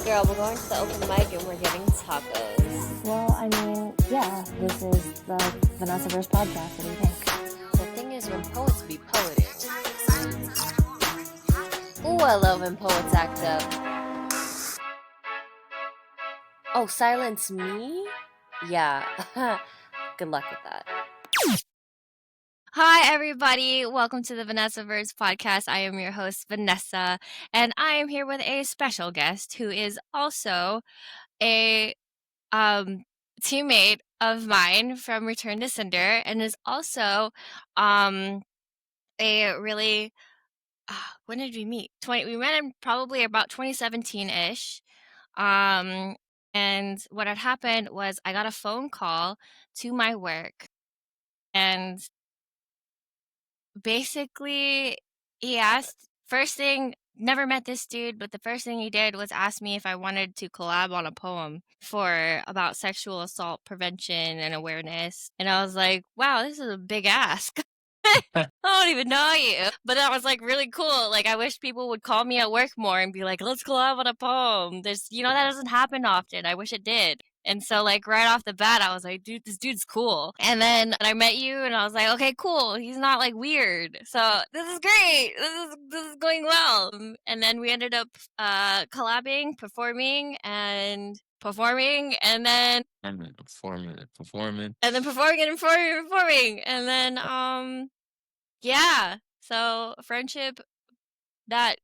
Girl, we're going to the open mic and we're getting tacos. Well, I mean, yeah, this is the Vanessa Verse podcast. What do you think? The thing is, when poets be poeting. Ooh, I love when poets act up. Oh, silence me? Yeah. Good luck with that. Hi, everybody. Welcome to the Vanessa Verse podcast. I am your host, Vanessa, and I am here with a special guest who is also a teammate of mine from Return to Cinder and is also a really when did we meet? We met in probably about 2017-ish. And what had happened was I got a phone call to my work, and basically he asked, first thing, never met this dude, but the first thing he did was ask me if I wanted to collab on a poem about sexual assault prevention and awareness. And I was like, wow, this is a big ask. I don't even know you. But that was like really cool. Like, I wish people would call me at work more and be like, let's collab on a poem. That doesn't happen often. I wish it did. And so, like, right off the bat, I was like, dude, this dude's cool. And then I met you and I was like, okay, cool. He's not like weird. So this is great. This is going well. And then we ended up collabing, performing, and then And then performing. and then performing. And then yeah. So friendship that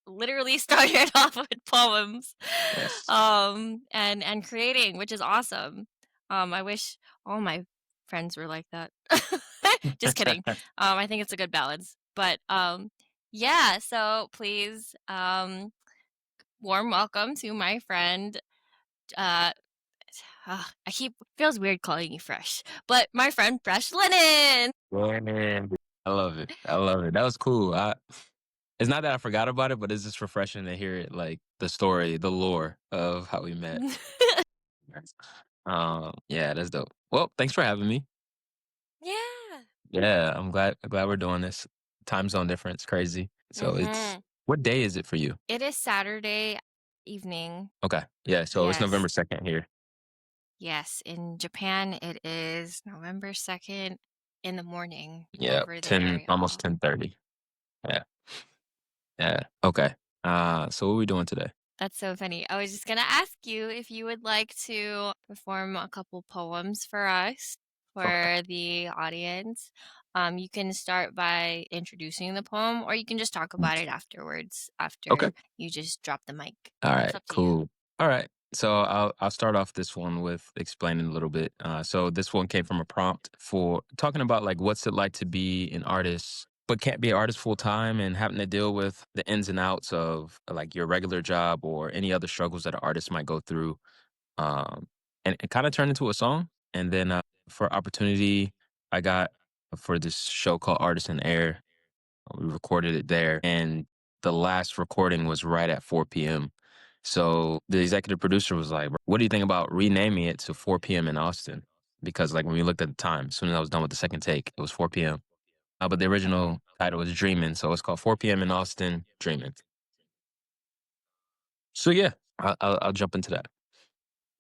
literally started off with poems. Yes. And creating, which is awesome. I wish all my friends were like that. Just kidding. I think it's a good balance. But yeah, so please warm welcome to my friend feels weird calling you Fresh, but my friend Fresh Lennon. Man, I love it. That was cool. It's not that I forgot about it, but it's just refreshing to hear it, like the story, the lore of how we met. Yeah, that's dope. Well, thanks for having me. Yeah. Yeah, I'm glad we're doing this. Time zone difference, crazy. So what day is it for you? It is Saturday evening. Okay. Yeah, so it's Yes. November 2nd here. Yes, in Japan it is November 2nd in the morning. Yeah, over there, almost 10:30. Yeah. Yeah. Okay. So what are we doing today? That's so funny. I was just gonna ask you if you would like to perform a couple poems for us, for the audience. You can start by introducing the poem, or you can just talk about it afterwards, after Okay. you just drop the mic. All It's right, up to you. cool. All right. So I'll start off this one with explaining a little bit. So this one came from a prompt for talking about like what's it like to be an artist but can't be an artist full time and having to deal with the ins and outs of like your regular job or any other struggles that an artist might go through. And it kind of turned into a song. And then for opportunity, I got for this show called Artists in Air. We recorded it there, and the last recording was right at 4 p.m. So the executive producer was like, what do you think about renaming it to 4 p.m. in Austin? Because like when we looked at the time, as soon as I was done with the second take, it was 4 p.m. But the original title was Dreamin', so it's called 4 p.m. in Austin, Dreamin'. So yeah, I'll jump into that.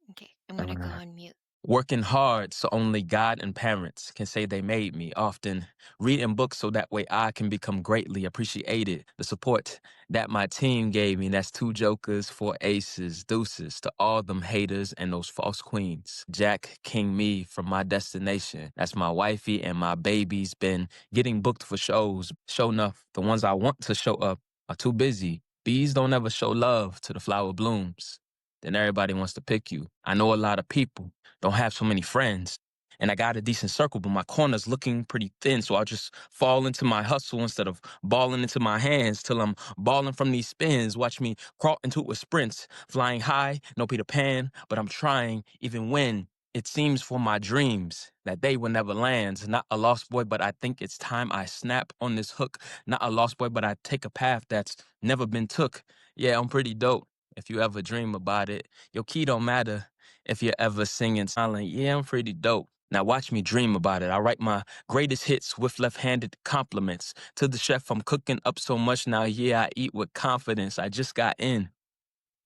Okay, I'm gonna go on mute. Working hard so only God and parents can say they made me. Often reading books so that way I can become greatly appreciated. The support that my team gave me, that's 2 jokers, 4 aces, deuces to all them haters and those false queens. Jack King me from my destination. That's my wifey and my baby's been getting booked for shows. Show enough, the ones I want to show up are too busy. Bees don't ever show love to the flower blooms. Then everybody wants to pick you. I know a lot of people, don't have so many friends. And I got a decent circle, but my corner's looking pretty thin. So I'll just fall into my hustle instead of balling into my hands till I'm balling from these spins. Watch me crawl into it with sprints. Flying high, no Peter Pan, but I'm trying even when it seems for my dreams that they will never land. Not a lost boy, but I think it's time I snap on this hook. Not a lost boy, but I take a path that's never been took. Yeah, I'm pretty dope. If you ever dream about it, your key don't matter. If you're ever singing silent, yeah, I'm pretty dope. Now watch me dream about it. I write my greatest hits with left-handed compliments. To the chef, I'm cooking up so much now, yeah, I eat with confidence. I just got in.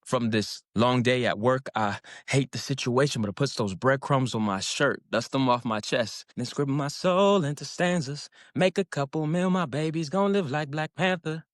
From this long day at work, I hate the situation, but it puts those breadcrumbs on my shirt, dust them off my chest, then scribble my soul into stanzas. Make a couple mil, my baby's gonna live like Black Panther.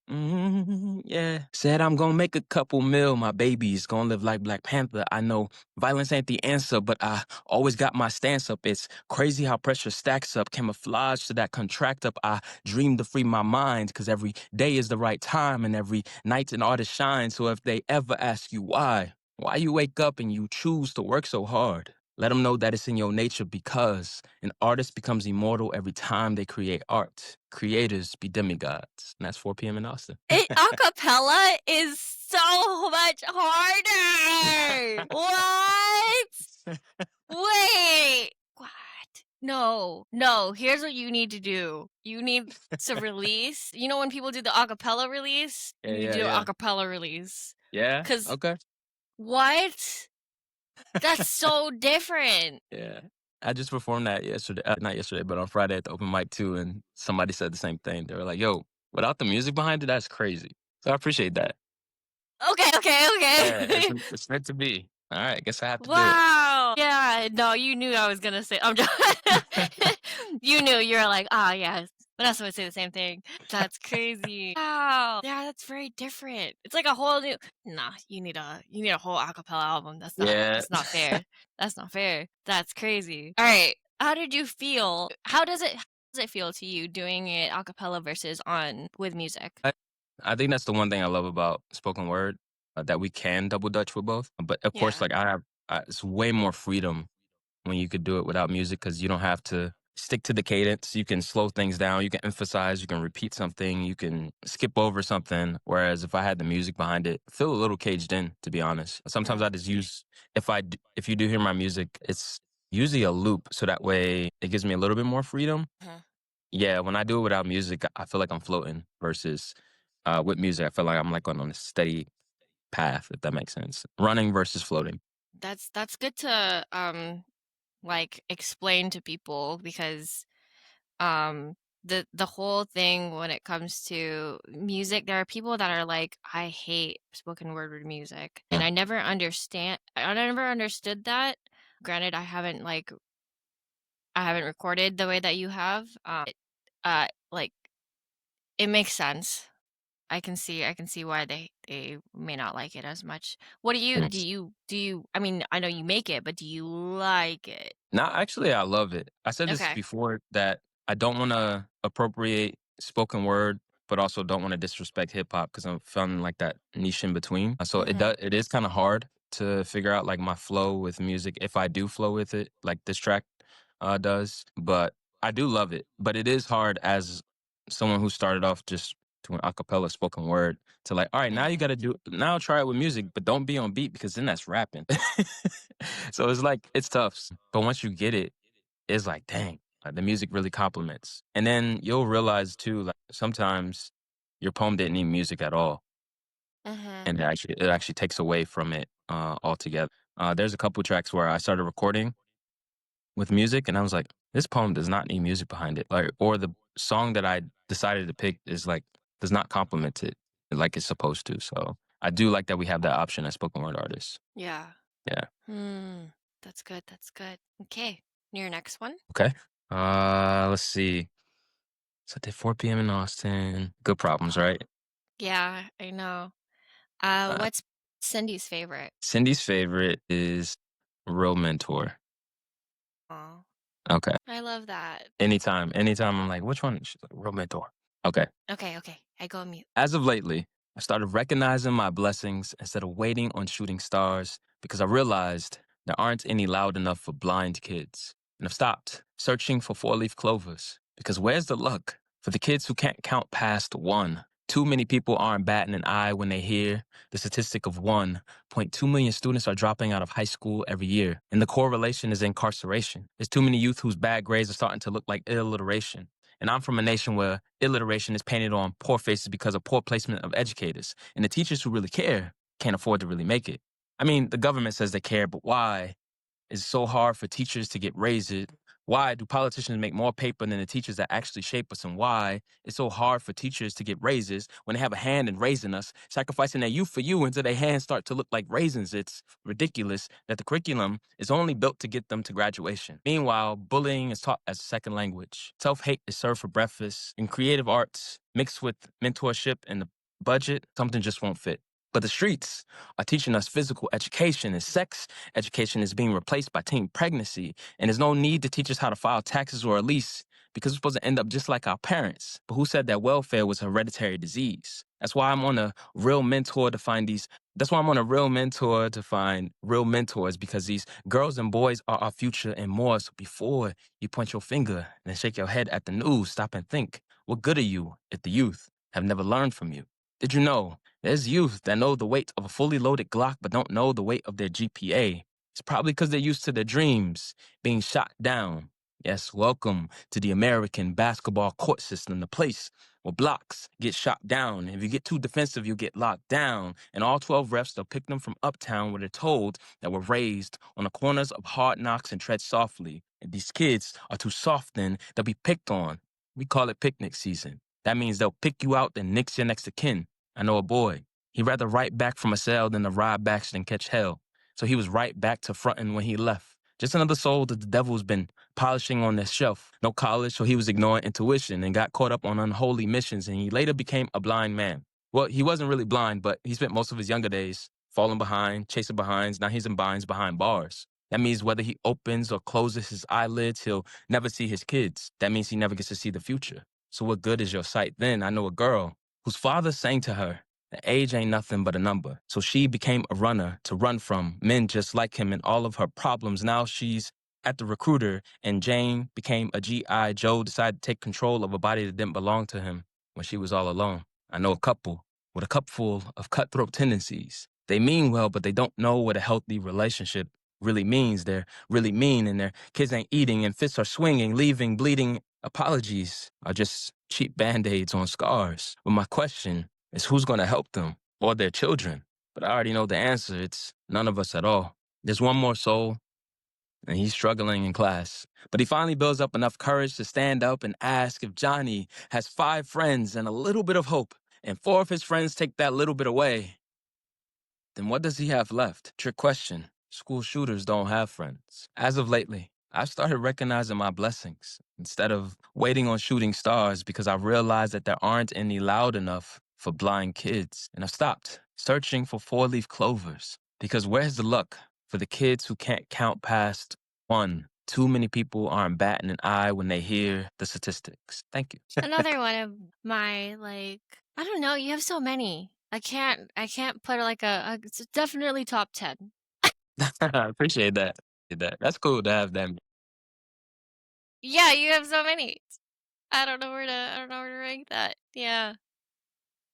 Yeah. Said I'm gonna make a couple mil, my baby's gonna live like Black Panther. I know violence ain't the answer, but I always got my stance up. It's crazy how pressure stacks up, camouflage to that contract up. I dream to free my mind, cause every day is the right time and every night's an artist shine. So if they ever ask you why you wake up and you choose to work so hard, let them know that it's in your nature, because an artist becomes immortal every time they create art. Creators be demigods. And that's 4 p.m. in Austin. Acapella is so much harder. What? Wait. What? No. Here's what you need to do. You need to release. You know when people do the acapella release? You do Yeah. acapella release. Yeah? 'Cause Okay. what? That's so different. Yeah. I just performed that yesterday. Not yesterday, but on Friday at the open mic too, and somebody said the same thing. They were like, yo, without the music behind it, that's crazy. So I appreciate that. Okay. Yeah, it's meant to be. All right, I guess I have to do it. Wow. Yeah, no, you knew I was gonna say. I'm just. You knew. You were like, ah, yes. Vanessa would say the same thing. That's crazy. Wow. Yeah, that's very different. It's like a whole new. Nah, you need a whole acapella album. That's not. Yeah. That's not fair. That's not fair. That's crazy. All right. How did you feel? How does it feel to you doing it acapella versus on with music? I think that's the one thing I love about spoken word, that we can double dutch with both. But of course, Yeah. like it's way more freedom when you could do it without music, because you don't have to stick to the cadence. You can slow things down. You can emphasize. You can repeat something. You can skip over something. Whereas if I had the music behind it, I feel a little caged in, to be honest. Sometimes I just use, if you do hear my music, it's usually a loop, so that way it gives me a little bit more freedom. Mhm. Yeah, when I do it without music, I feel like I'm floating, versus with music, I feel like I'm like on a steady path, if that makes sense. Running versus floating. That's good to like explain to people, because the whole thing when it comes to music, there are people that are like, I hate spoken word with music, and I never understood that. Granted, I haven't recorded the way that you have. Like, it makes sense. I can see why they may not like it as much. What do you Thanks. I mean, I know you make it, but do you like it? No, actually, I love it. I said this Okay. before, that I don't want to appropriate spoken word, but also don't want to disrespect hip hop, because I'm feeling like that niche in between. So it is kind of hard to figure out like my flow with music, if I do flow with it, like this track does. But I do love it. But it is hard as someone who started off just doing a cappella spoken word, to like, all right, now you got to now try it with music, but don't be on beat, because then that's rapping. So it's like, it's tough. But once you get it, it's like, dang, the music really complements. And then you'll realize too, like sometimes your poem didn't need music at all, and it actually takes away from it altogether. There's a couple tracks where I started recording with music, and I was like, this poem does not need music behind it, like, or the song that I decided to pick is like, does not complement it like it's supposed to. So I do like that we have that option as spoken word artists. Yeah. Yeah. That's good. Okay. Your next one? Okay. Let's see. So I did 4 p.m. in Austin. Good problems, right? Yeah, I know. What's Cindy's favorite? Cindy's favorite is Real Mentor. Oh, Okay. I love that. Anytime I'm like, which one? She's like, Real Mentor. Okay. Okay. I go mute. As of lately, I started recognizing my blessings instead of waiting on shooting stars, because I realized there aren't any loud enough for blind kids. And I've stopped searching for four-leaf clovers, because where's the luck for the kids who can't count past one? Too many people aren't batting an eye when they hear the statistic of 1.2 million students are dropping out of high school every year, and the correlation is incarceration. There's too many youth whose bad grades are starting to look like illiteration. And I'm from a nation where illiteration is painted on poor faces because of poor placement of educators. And the teachers who really care can't afford to really make it. I mean, the government says they care, but why? It's so hard for teachers to get raises Why do politicians make more paper than the teachers that actually shape us? And why it's so hard for teachers to get raises when they have a hand in raising us, sacrificing their youth for you until their hands start to look like raisins? It's ridiculous that the curriculum is only built to get them to graduation. Meanwhile, bullying is taught as a second language. Self-hate is served for breakfast. In creative arts, mixed with mentorship and the budget, something just won't fit. But the streets are teaching us physical education, and sex education is being replaced by teen pregnancy. And there's no need to teach us how to file taxes or a lease because we're supposed to end up just like our parents. But who said that welfare was a hereditary disease? That's why I'm on a real mentor to find these. That's why I'm on a real mentor to find real mentors, because these girls and boys are our future and more. So before you point your finger and shake your head at the news, stop and think. What good are you if the youth have never learned from you? Did you know there's youth that know the weight of a fully loaded Glock but don't know the weight of their GPA? It's probably because they're used to their dreams being shot down. Yes, welcome to the American basketball court system, the place where blocks get shot down. If you get too defensive, you get locked down. And all 12 refs, they'll pick them from uptown where they're told that we're raised on the corners of hard knocks and tread softly. And these kids are too soft, then they'll be picked on. We call it picnic season. That means they'll pick you out and nix your next of kin. I know a boy. He'd rather write back from a cell than to ride back and catch hell. So he was right back to fronting when he left. Just another soul that the devil's been polishing on their shelf. No college, so he was ignoring intuition and got caught up on unholy missions, and he later became a blind man. Well, he wasn't really blind, but he spent most of his younger days falling behind, chasing behinds. Now he's in binds behind bars. That means whether he opens or closes his eyelids, he'll never see his kids. That means he never gets to see the future. So what good is your sight then? I know a girl whose father sang to her that age ain't nothing but a number. So she became a runner to run from men just like him and all of her problems. Now she's at the recruiter, and Jane became a G.I. Joe, decided to take control of a body that didn't belong to him when she was all alone. I know a couple with a cup full of cutthroat tendencies. They mean well, but they don't know what a healthy relationship really means. They're really mean, and their kids ain't eating, and fists are swinging, leaving, bleeding. Apologies are just cheap Band-Aids on scars. But my question is, who's going to help them or their children? But I already know the answer. It's none of us at all. There's one more soul, and he's struggling in class. But he finally builds up enough courage to stand up and ask if Johnny has 5 friends and a little bit of hope, and 4 of his friends take that little bit away. Then what does he have left? Trick question. School shooters don't have friends. As of lately, I've started recognizing my blessings instead of waiting on shooting stars, because I realized that there aren't any loud enough for blind kids. And I've stopped searching for 4-leaf clovers, because where's the luck for the kids who can't count past 1? Too many people aren't batting an eye when they hear the statistics. Thank you. Another one of my, I don't know, you have so many. I can't put it's definitely top 10. I appreciate that. That's cool to have them. Yeah, you have so many. I don't know where to rank that. Yeah.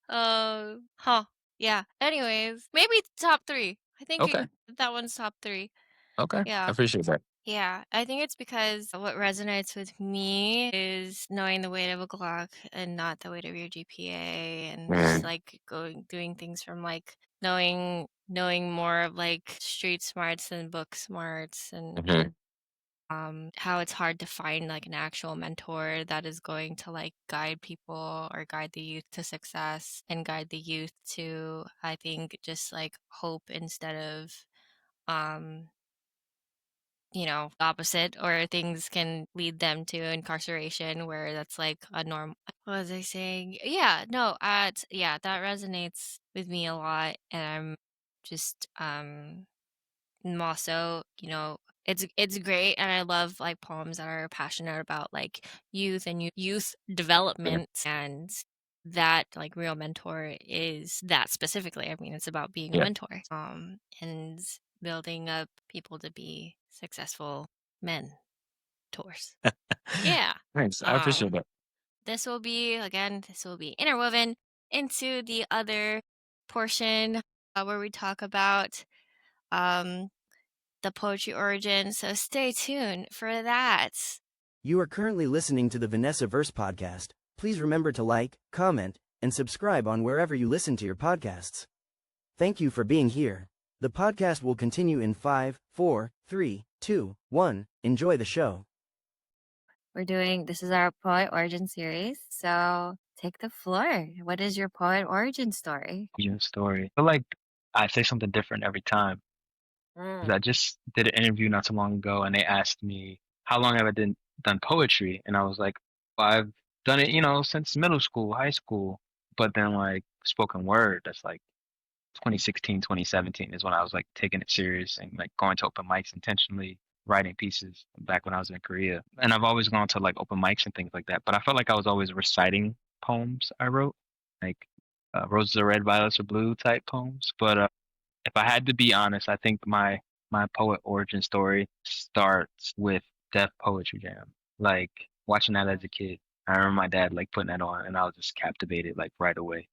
Huh. Yeah. Anyways, maybe top 3. I think Okay. that one's top 3. Okay. I Yeah. appreciate that. Yeah, I think it's because what resonates with me is knowing the weight of a Glock and not the weight of your GPA, and just doing things from knowing more of street smarts than book smarts, and how it's hard to find an actual mentor that is going to guide people or guide the youth to success and guide the youth to, I think, just hope instead of opposite, or things can lead them to incarceration where that's a norm. What was I saying? Yeah, no, yeah, that resonates with me a lot, and I'm just I'm also, it's great, and I love poems that are passionate about youth and youth development, and that real mentor is that specifically. I mean, it's about being a Yeah. mentor, and building up people to be successful mentors. Yeah. Thanks. I appreciate that. This will be interwoven into the other portion where we talk about the poetry origin. So stay tuned for that. You are currently listening to the Vanessa Verse podcast. Please remember to like, comment, and subscribe on wherever you listen to your podcasts. Thank you for being here. The podcast will continue in 5, 4, 3, 2, 1. Enjoy the show. This is our poet origin series. So take the floor. What is your poet origin story? Your story. I feel like I say something different every time. 'Cause I just did an interview not so long ago, and they asked me how long have I done poetry, and I was like, well, I've done it, since middle school, high school. But then like spoken word, that's like 2016, 2017 is when I was like taking it serious and like going to open mics intentionally, writing pieces back when I was in Korea. And I've always gone to like open mics and things like that. But I felt like I was always reciting poems I wrote, like roses are red, violets are blue type poems. But if I had to be honest, I think my poet origin story starts with Def Poetry Jam. Like watching that as a kid. I remember my dad like putting that on and I was just captivated like right away.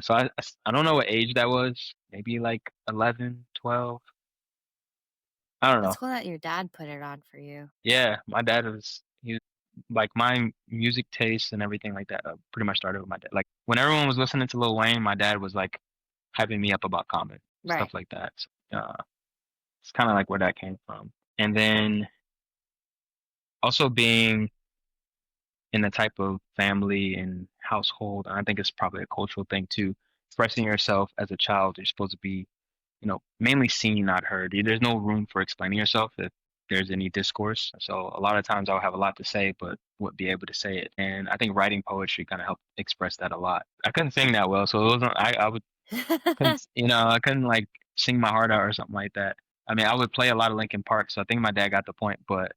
So I don't know what age that was. Maybe like 11, 12. I don't know. It's cool that your dad put it on for you. Yeah, my dad he was like my music taste and everything like that pretty much started with my dad. Like when everyone was listening to Lil Wayne, my dad was like hyping me up about Common, Right. stuff like that. So, it's kind of like where that came from. And then also being in the type of family and household, and I think it's probably a cultural thing too. Expressing yourself as a child, you're supposed to be, mainly seen, not heard. There's no room for explaining yourself if there's any discourse. So a lot of times I'll have a lot to say, but wouldn't be able to say it. And I think writing poetry kind of helped express that a lot. I couldn't sing that well, so it wasn't. I couldn't like sing my heart out or something like that. I mean, I would play a lot of Linkin Park, so I think my dad got the point. But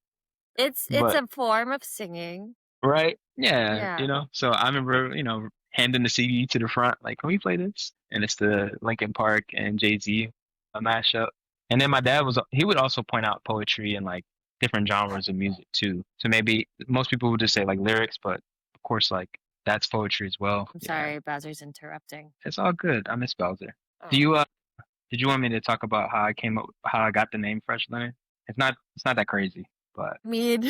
It's a form of singing. right, yeah, Yeah. So I remember, handing the CD to the front, like, can we play this? And it's the Linkin Park and Jay-Z mashup. And then my dad he would also point out poetry and like different genres of music too. So maybe most people would just say like lyrics, but of course, like that's poetry as well. I'm Yeah, sorry, Bowser's interrupting. it's all good. I miss Bowser. Oh. Do you Did you want me to talk about how I got the name Fresh Lennon? It's not that crazy, but I mean,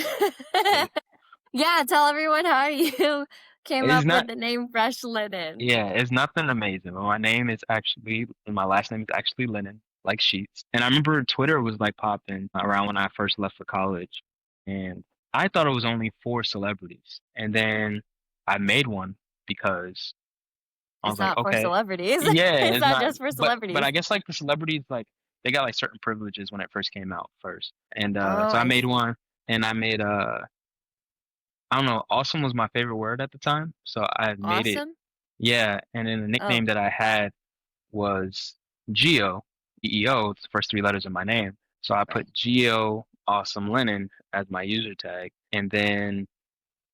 yeah, tell everyone how you came It's up not. with the name Fresh Lennon. Yeah, it's nothing amazing. But my last name is actually Lennon, like sheets. And I remember Twitter was like popping around when I first left for college, and I thought it was only for celebrities. And then I made one because I It's was like, not for okay, celebrities. yeah, It's not just for But celebrities. I guess like the celebrities, like they got like certain privileges when it first came out first, and so I I made see. one, and I made I don't know, awesome was my favorite word at the time, so I made it. Awesome? Yeah, and then the nickname that I had was Geo, EEO, it's the first three letters of my name. So I put Right. Geo Awesome Lennon as my user tag. And then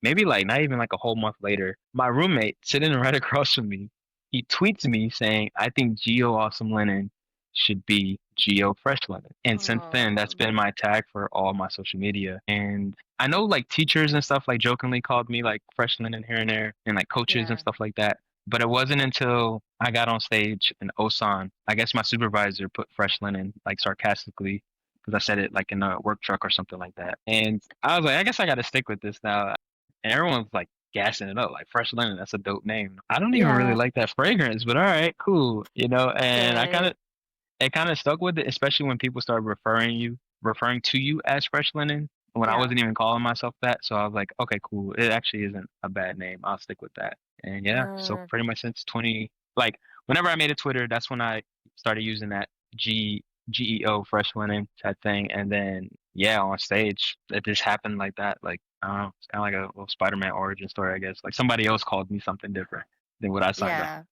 maybe like not even like a whole month later, my roommate sitting right across from me, he tweets me saying, I think Geo Awesome Lennon should be Geo Fresh Lennon. And since then, that's been my tag for all my social media. And I know like teachers and stuff like jokingly called me like Fresh Lennon here and there, and like coaches and stuff like that. But it wasn't until I got on stage in Osan, I guess my supervisor put Fresh Lennon like sarcastically because I said it like in a work truck or something like that. And I was like, I guess I got to stick with this now. And everyone's like gassing it up, like Fresh Lennon, that's a dope name. I don't even really like that fragrance, but all right, cool, and it kind of stuck with it, especially when people started referring to you as Fresh Lennon when I wasn't even calling myself that. So I was like, okay, cool. It actually isn't a bad name. I'll stick with that. And yeah, so pretty much since like whenever I made a Twitter, that's when I started using that GEO Fresh Lennon type thing. And then yeah, on stage, it just happened like that. Like I don't know, it's kind of like a little Spider-Man origin story, I guess. Like somebody else called me something different than what I signed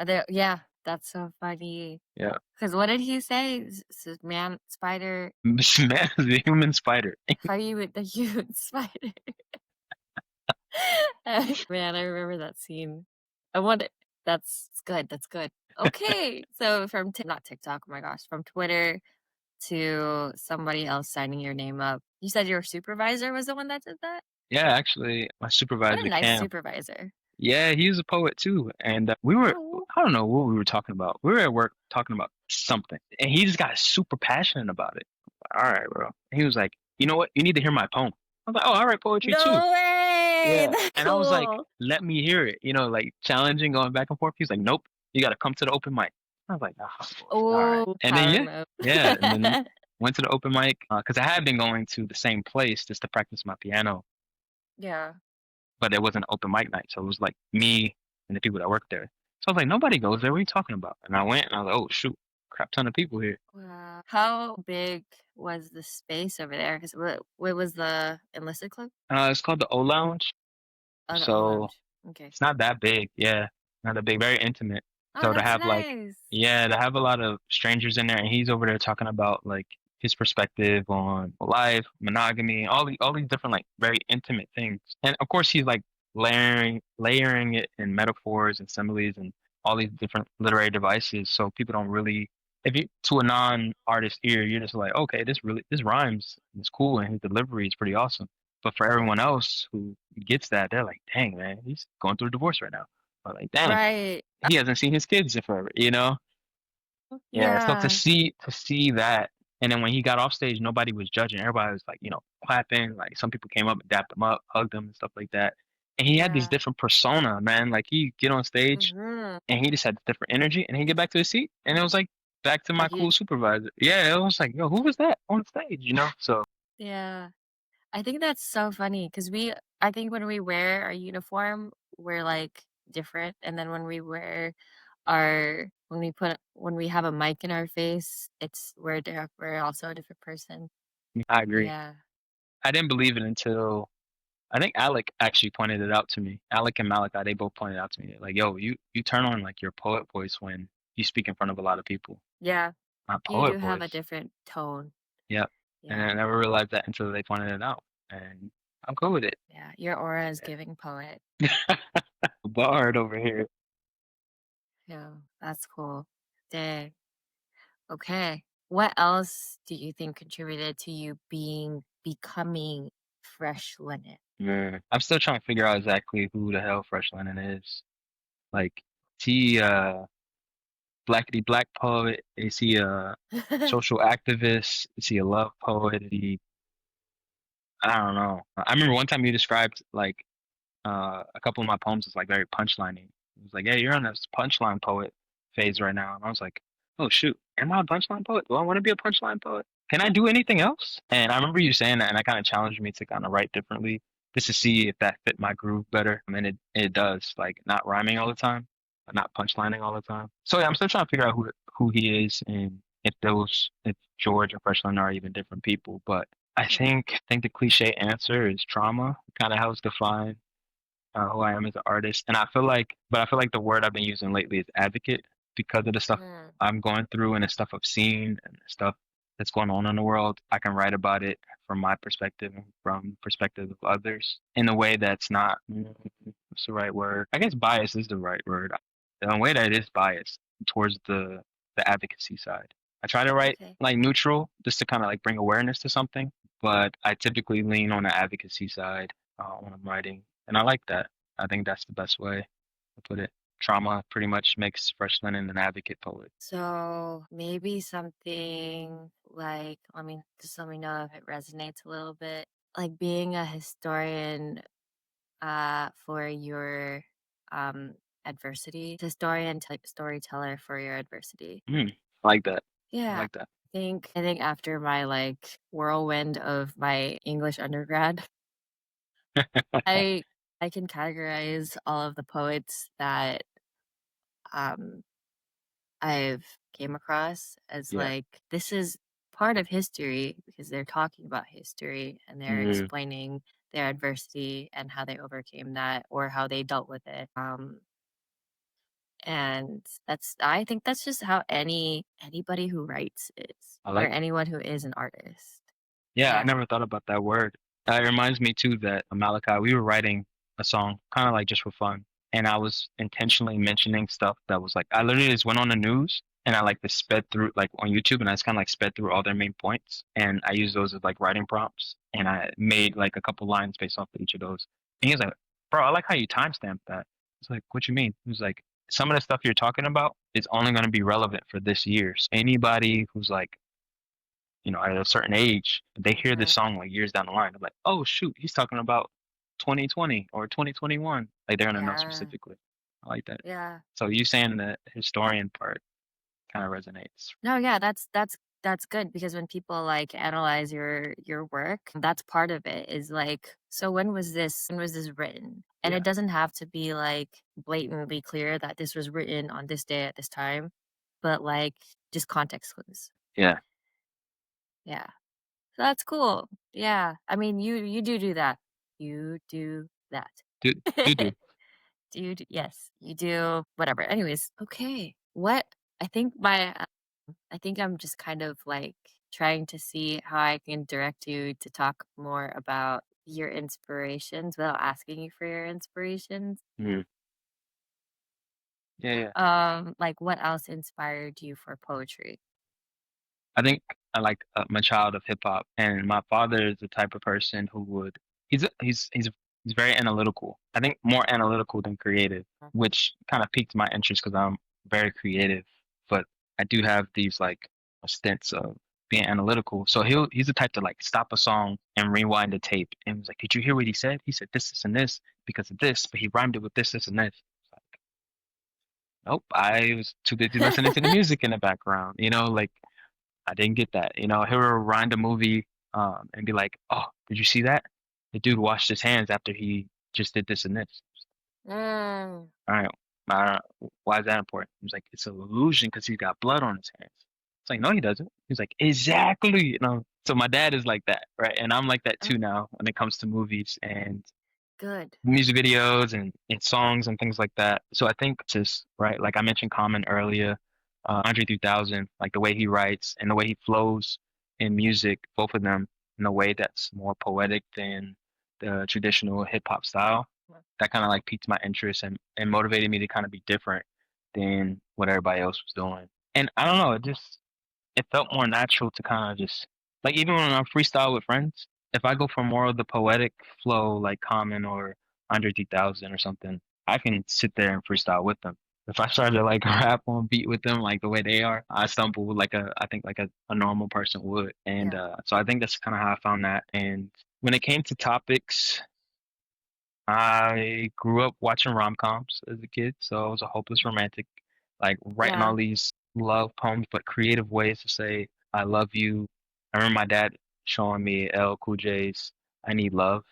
up. Yeah, that's so funny. Yeah. Because what did he say? Man, spider. Man, the human spider. How you with the human spider? Man, I remember that scene. That's good. That's good. Okay, so from not TikTok. Oh my gosh, from Twitter to somebody else signing your name up. You said your supervisor was the one that did that? Yeah, actually, my supervisor, What a nice Cam. supervisor. Yeah, he's a poet too. And we were, I don't know what we were talking about. We were at work talking about something. And he just got super passionate about it. All right, bro. And he was like, you know what? You need to hear my poem. I was like, oh, I write poetry too. No way! Yeah. That's And I was like, cool. let me hear it. Like challenging, going back and forth. He was like, nope, you got to come to the open mic. I was like, all right. And then, yeah. And then went to the open mic because I had been going to the same place just to practice my piano Yeah. but it wasn't open mic night, so it was like me and the people that worked there. So I was like, nobody goes there. What are you talking about? And I went and I was like, oh shoot, crap ton of people here. Wow. How big was the space over there? Because what was the enlisted club? It's called the O Lounge, Oh, the O so Lounge. Okay. it's not that big. Yeah, not that big. Very intimate. Oh, So to that's have like, nice. yeah, to have a lot of strangers in there, and he's over there talking about like his perspective on life, monogamy, all these different like very intimate things. And of course, he's like layering it in metaphors and similes and all these different literary devices, so people don't really. If you to a non-artist ear, you're just like, okay, this rhymes, it's cool, and his delivery is pretty awesome. But for Yeah. everyone else who gets that, they're like, dang man, he's going through a divorce right now. Or like, dang, Right. he hasn't seen his kids in forever, you know? Yeah, so Yeah. to see that, and then when he got off stage, nobody was judging. Everybody was like, clapping. Like some people came up and dapped him up, hugged him and stuff like that. And he had this Yeah. different persona, man. Like he get on stage Mm-hmm. and he just had different energy, and he get back to his seat, and it was like back to my Like you. cool supervisor. Yeah, it was like, yo, who was that on stage? So Yeah. I think that's so funny because I think when we wear our uniform, we're like different. And then when we wear when we have a mic in our face, we're also a different person. I agree. Yeah. I didn't believe it until I think Alec actually pointed it out to me. Alec and Malachi, they both pointed out to me. Like, yo, you turn on like your poet voice when you speak in front of a lot of people. Yeah. My You poet do have a voice. different tone. Yep. And Yeah. I never realized that until they pointed it out. And I'm cool with it. Yeah. Your aura is giving poet. Bard over here. Yeah. That's cool. Dang. Okay. What else do you think contributed to you becoming Fresh Lennon? Man. I'm still trying to figure out exactly who the hell Fresh Lennon is. Like, is he a blackity black poet? Is he a social activist? Is he a love poet? I don't know. I remember one time you described like a couple of my poems was like very punchlining. It was like, yeah, you're on this punchline poet phase right now. And I was like, oh shoot, am I a punchline poet? Do I want to be a punchline poet? Can I do anything else? And I remember you saying that, and that kind of challenged me to kind of write differently, just to see if that fit my groove better. I mean, it does, like not rhyming all the time, but not punchlining all the time. So yeah, I'm still trying to figure out who he is and if George and Freshland are even different people. But I think the cliche answer is trauma. It kind of helps define who I am as an artist. And I feel like the word I've been using lately is advocate because of the stuff Mm, I'm going through and the stuff I've seen and the stuff that's going on in the world. I can write about it from my perspective and from perspective of others in a way that's not, what's the right word? I guess bias is the right word. In a way that it is biased towards the advocacy side. I try to write okay. like neutral just to kind of like bring awareness to something, but I typically lean on the advocacy side when I'm writing, and I like that. I think that's the best way to put it. Trauma pretty much makes Fresh Lennon an advocate poet. So maybe something like, just let me know if it resonates a little bit. Like being a historian for your adversity, storyteller for your adversity. I like that. I Yeah. like that. I think after my like whirlwind of my English undergrad, I I can categorize all of the poets that um I've came across as Yeah. like this is part of history because they're talking about history and they're Mm, explaining their adversity and how they overcame that or how they dealt with it. And I think that's just how anybody who writes is I or like it. anyone who is an artist. Yeah, I Yeah. never thought about that word. It reminds me too that Malachi, we were writing a song kind of like just for fun. And I was intentionally mentioning stuff that was like, I literally just went on the news and I like just sped through like on YouTube and I just kind of like sped through all their main points. And I used those as like writing prompts. And I made like a couple lines based off of each of those. And he was like, bro, I like how you timestamped that. It's like, what you mean? He was like, some of the stuff you're talking about is only going to be relevant for this year. So anybody who's like, at a certain age, they hear this Mhm. song like years down the line. They're like, oh shoot, he's talking about 2020 or 2021. Like they're gonna know Yeah. specifically. I like that. Yeah. So you saying the historian part kind of resonates. No, yeah, that's that's good because when people like analyze your work, that's part of it is like, so when was this written? And Yeah. it doesn't have to be like blatantly clear that this was written on this day at this time, but like just context clues. Yeah. Yeah. So that's cool. Yeah. I mean, you do that. You do that. Do. Yes, you do whatever. Anyways, okay. What I think my I think I'm just kind of like trying to see how I can direct you to talk more about your inspirations without asking you for your inspirations. Mm. Yeah. Like what else inspired you for poetry? I think I'm a child of hip hop, and my father is the type of person who would he's very analytical. I think more analytical than creative, which kind of piqued my interest because I'm very creative, but I do have these like stints of being analytical. So he's the type to like stop a song and rewind the tape, and was like, "Did you hear what he said? He said this, and this because of this, but he rhymed it with this, and this." Nope, I was too busy listening to the music in the background. Like I didn't get that. He'll rewind a movie and be like, "Oh, did you see that? The dude washed his hands after he just did this and this." Mm, All right, why is that important? He's like, "It's an illusion because he's got blood on his hands." It's like, no, he doesn't. He's like, exactly. So my dad is like that, right? And I'm like that too now when it comes to movies and good. music videos and songs and things like that. So I think just right, like I mentioned Common earlier, Andre 3000, like the way he writes and the way he flows in music, both of them in a way that's more poetic than the traditional hip hop style. That kind of like piqued my interest and motivated me to kind of be different than what everybody else was doing. And I don't know, it felt more natural to kind of just like even when I'm freestyle with friends, if I go for more of the poetic flow like Common or Andre 3000 or something, I can sit there and freestyle with them. If I started to like rap on beat with them like the way they are, I stumble like I think like a normal person would. And Yeah. so I think that's kind of how I found that. And when it came to topics, I grew up watching rom-coms as a kid, so I was a hopeless romantic, like writing Yeah. all these love poems, but creative ways to say I love you. I remember my dad showing me L. Cool J's "I Need Love,"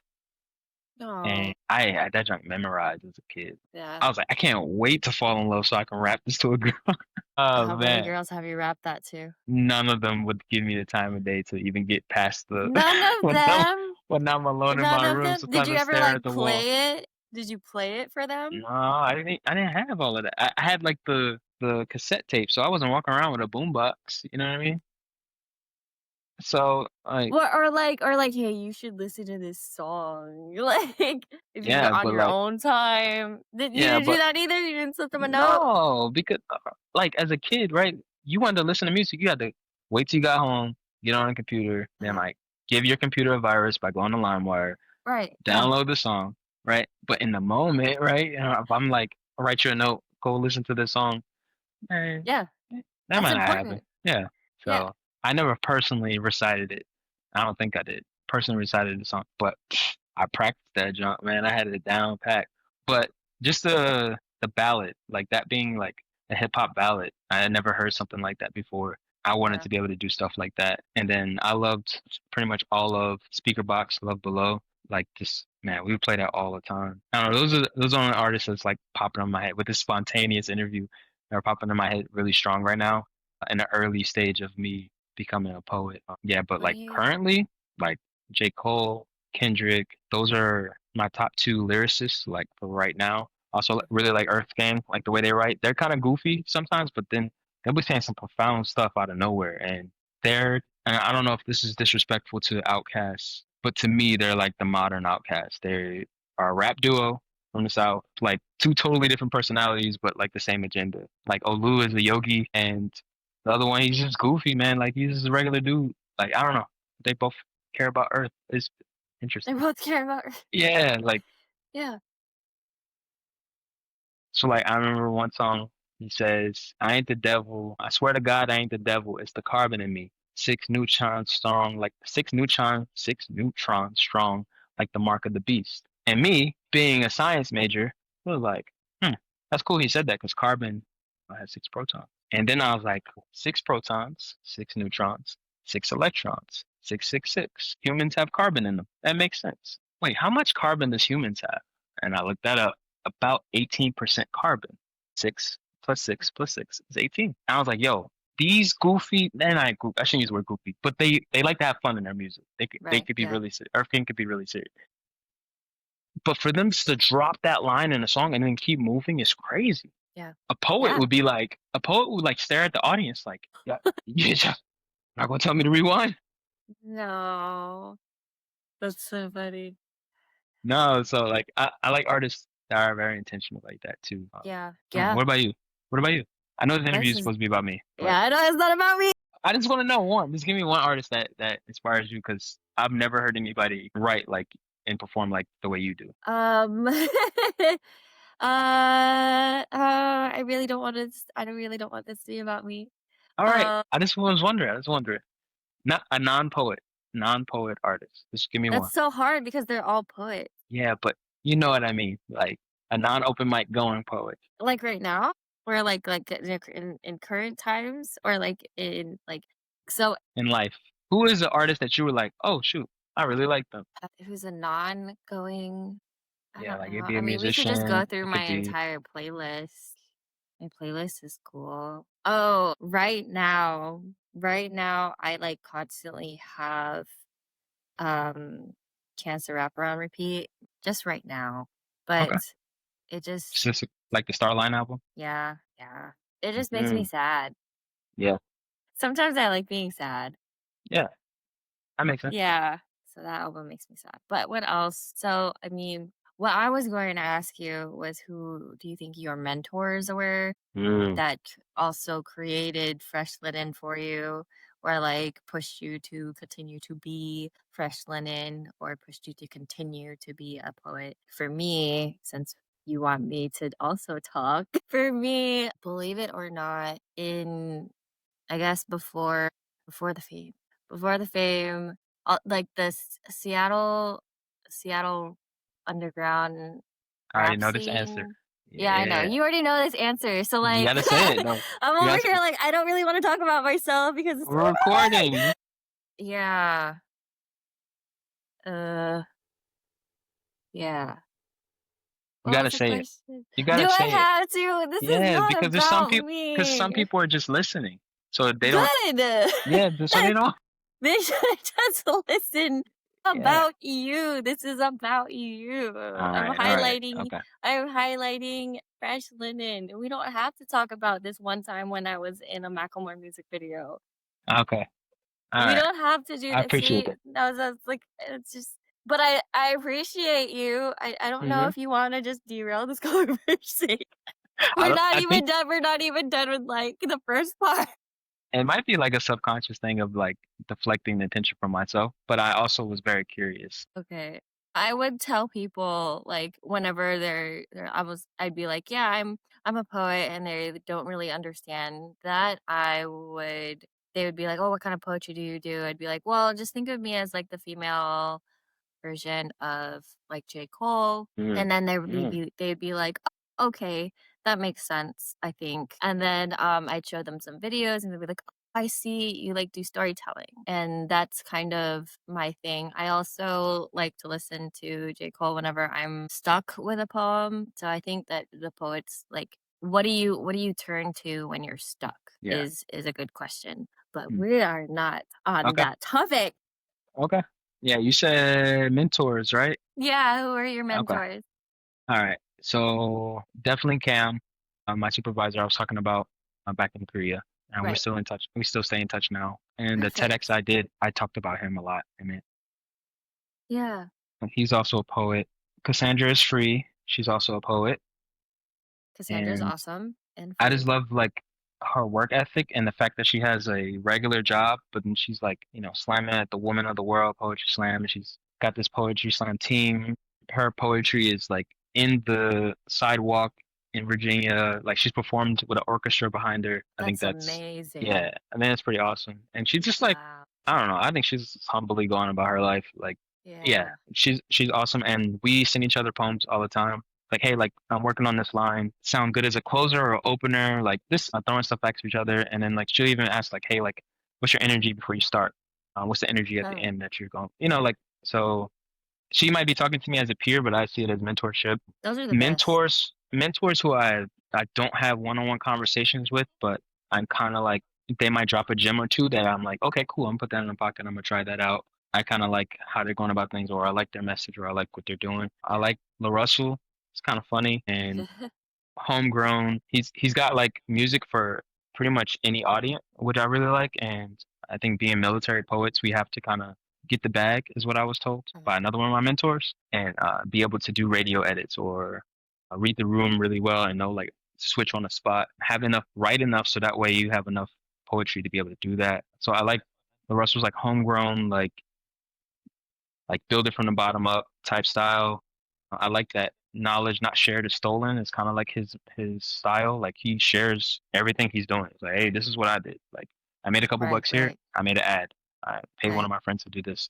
and Oh, I had that junk memorized as a kid. yeah. I was like, I can't wait to fall in love so I can rap this to a girl. How Oh many man, girls have you rapped that to? none of them would give me the time of day to even get past the None of when I'm them? when I'm alone in None my of room. them? Did Sometimes you I ever stare at like the wall. play it? Did you play it for them? No, I didn't have all of that. I had like the cassette tape, so I wasn't walking around with a boombox. You know what I mean? So like, What or like, hey, you should listen to this song. Like if you yeah, on but your like, own time. You yeah, didn't do but that either? You didn't send them a note? no, because like as a kid, right? You wanted to listen to music, you had to wait till you got home, get on a computer, then Uh-huh. like give your computer a virus by going to LimeWire, Right. Yeah. download the song, right? But in the moment, right? If I'm like, I'll write you a note, go listen to this song, man, Yeah. that That's might not happen. important. Yeah. Yeah. So I never personally recited it. I don't think I did. Personally recited the song, but I practiced that junk, man. I had it down pat. But just the ballad, like that being like a hip hop ballad, I had never heard something like that before. I wanted Yeah. to be able to do stuff like that. And then I loved pretty much all of Speaker Box, Love Below. Like just man, we would play that all the time. I don't know, those are the artists that's like popping on my head with this spontaneous interview that are popping in my head really strong right now in the early stage of me becoming a poet. Yeah, but What do like you currently, like J. Cole, Kendrick, those are my top two lyricists, like for right now. Also, really like Earth Gang, like the way they write. They're kind of goofy sometimes, but then they'll be saying some profound stuff out of nowhere. And I don't know if this is disrespectful to Outkast, but to me, they're like the modern Outkast. They are a rap duo from the South, like two totally different personalities, but like the same agenda. Like Olu is a yogi, and the other one, he's just goofy, man. Like he's just a regular dude. Like I don't know. They both care about Earth. It's they interesting. both care about Yeah, like Yeah. so. Like I remember one song. He says, "I ain't the devil. I swear to God, I ain't the devil. It's the carbon in me. 6 neutrons strong, like 6 neutrons strong, like the mark of the beast." And me being a science major, was like, that's cool. He said that because carbon has 6 protons. And then I was like, 6 protons, 6 neutrons, 6 electrons, 666. Humans have carbon in them. That makes sense. Wait, how much carbon does humans have? And I looked that up. About 18% carbon. 6 plus 6 plus 6 is 18. And I was like, yo, these goofy, they're not goofy. I shouldn't use the word goofy, but they like to have fun in their music. They Right. could be Yeah. really serious. Earth King could be really serious. But for them to drop that line in a song and then keep moving is crazy. Yeah. A poet Yeah. would be like, stare at the audience like, yeah, yeah, not gonna tell me to rewind. No. That's so funny. No, so like I like artists that are very intentional like that too. Yeah. What Yeah. about you? What about you? I know this interview This is is supposed to be about me, but yeah, I know it's not about me. I just want to know one. Just give me one artist that inspires you because I've never heard anybody write like and perform like the way you do. I really don't want to. I don't really don't want this to be about me. All right, Um, I just was wondering. I just wondering. Not a non-poet artist. Just give me one. that's so hard because they're all poets. Yeah, but you know what I mean. Like a non-open mic going poet Like right now, or like in current times, or like in like so in life. Who is the artist that you were like, oh shoot, I really like them? who's a non-going. I Yeah, don't like it'd know. be I a mean, we could just go musician. through It my could be entire playlist. My playlist is cool. Oh, right now, I like constantly have Cancer Rapper on repeat, just right now. But okay. it just, Just like the Starline album. yeah, it just makes me Mm, sad. yeah, Sometimes I like being sad. yeah, that makes sense. Yeah, so that album makes me sad. But what else? So, I mean, what I was going to ask you was, who do you think your mentors were Mm, that also created Fresh Linen for you, or like pushed you to continue to be Fresh Linen, or pushed you to continue to be a poet? For me, since you want me to also talk, for me, believe it or not, in I guess before the fame, before the fame, like the Seattle underground I already rap know this answer. scene. Yeah, I know. Yeah, You already know this answer. So you like gotta say it. No, I'm you over gotta. here like I don't really want to talk about myself because it's We're recording. yeah. Uh yeah. You What gotta was the say it. question? You Do gotta I say it. have to? This is Yeah, not because there's some about people. Because some me. people are just listening, so they don't. Good. Yeah, so they don't. They should just listen Yeah. about you. This is about you. All right. All right. Okay. I'm highlighting Fresh Linen. We don't have to talk about this one time when I was in a Macklemore music video. Okay. All We right. don't have to do I that. appreciate See, it. that's like it's just. But I appreciate you. I don't know Hmm. if you want to just derail this conversation. I don't. I think We're not even done with like the first part. it might be like a subconscious thing of like deflecting the attention from myself, but I also was very curious. Okay. I would tell people like whenever I'd be like, yeah, I'm a poet, and they don't really understand that. They would be like, oh, what kind of poetry do you do? I'd be like, well, just think of me as like the female version of like J. Cole. Mm. And then Mm. they'd be like, "Oh, okay, that makes sense, I think." And then I'd show them some videos, and they'd be like, "Oh, I see you like do storytelling." And that's kind of my thing. I also like to listen to J. Cole whenever I'm stuck with a poem. So I think that the poets like, what do you turn to when you're stuck Yeah. is a good question. But Mm. we are not on Okay. that topic. Okay. Yeah, you said mentors, right? Yeah, who are your Okay. mentors? All right. So definitely Cam, my supervisor I was talking about back in Korea, and we're Right. still in touch. We still stay in touch now. And the Perfect. TEDx I did, I talked about him a lot in it. Yeah. And he's also a poet. Cassandra is free. She's also a poet. Cassandra's And awesome and I just free. love like her work ethic and the fact that she has a regular job, but then she's like, slamming at the Woman of the World Poetry Slam, and she's got this poetry slam team. Her poetry is like in the sidewalk in Virginia. Like she's performed with an orchestra behind her. I think That's that's amazing. yeah, I think that's pretty awesome. And she's just like, Wow. I don't know, I think she's humbly going about her life. Like yeah, Yeah. she's awesome, and we send each other poems all the time. like, hey, like I'm working on this line. Sound good as a closer or opener? Like this, throwing stuff back to each other, and then like she'll even ask like, hey, like, what's your energy before you start? What's the energy at the Oh, end that you're going? Like so. She might be talking to me as a peer, but I see it as mentorship. those are the best. Mentors who I don't have one-on-one conversations with, but I'm kind of like they might drop a gem or two that I'm like, okay, cool, I'm gonna put that in the pocket. I'm gonna try that out. I kind of like how they're going about things, or I like their message, or I like what they're doing. I Yeah. like LaRussell. It's kind of funny and homegrown. He's got like music for pretty much any audience, which I really like. And I think being military poets, we have to kind of get the bag, is what I was told by another one of my mentors, and be able to do radio edits or read the room really well and know like switch on the spot, have enough, write enough, so that way you have enough poetry to be able to do that. So I like the rest was like homegrown, like build it from the bottom up type style. I like that knowledge not shared is stolen. It's kind of like his style. Like he shares everything he's doing. It's like, hey, this is what I did. Like I made a couple Right, bucks here. right, I made an ad. I paid one of right. my friends to do this.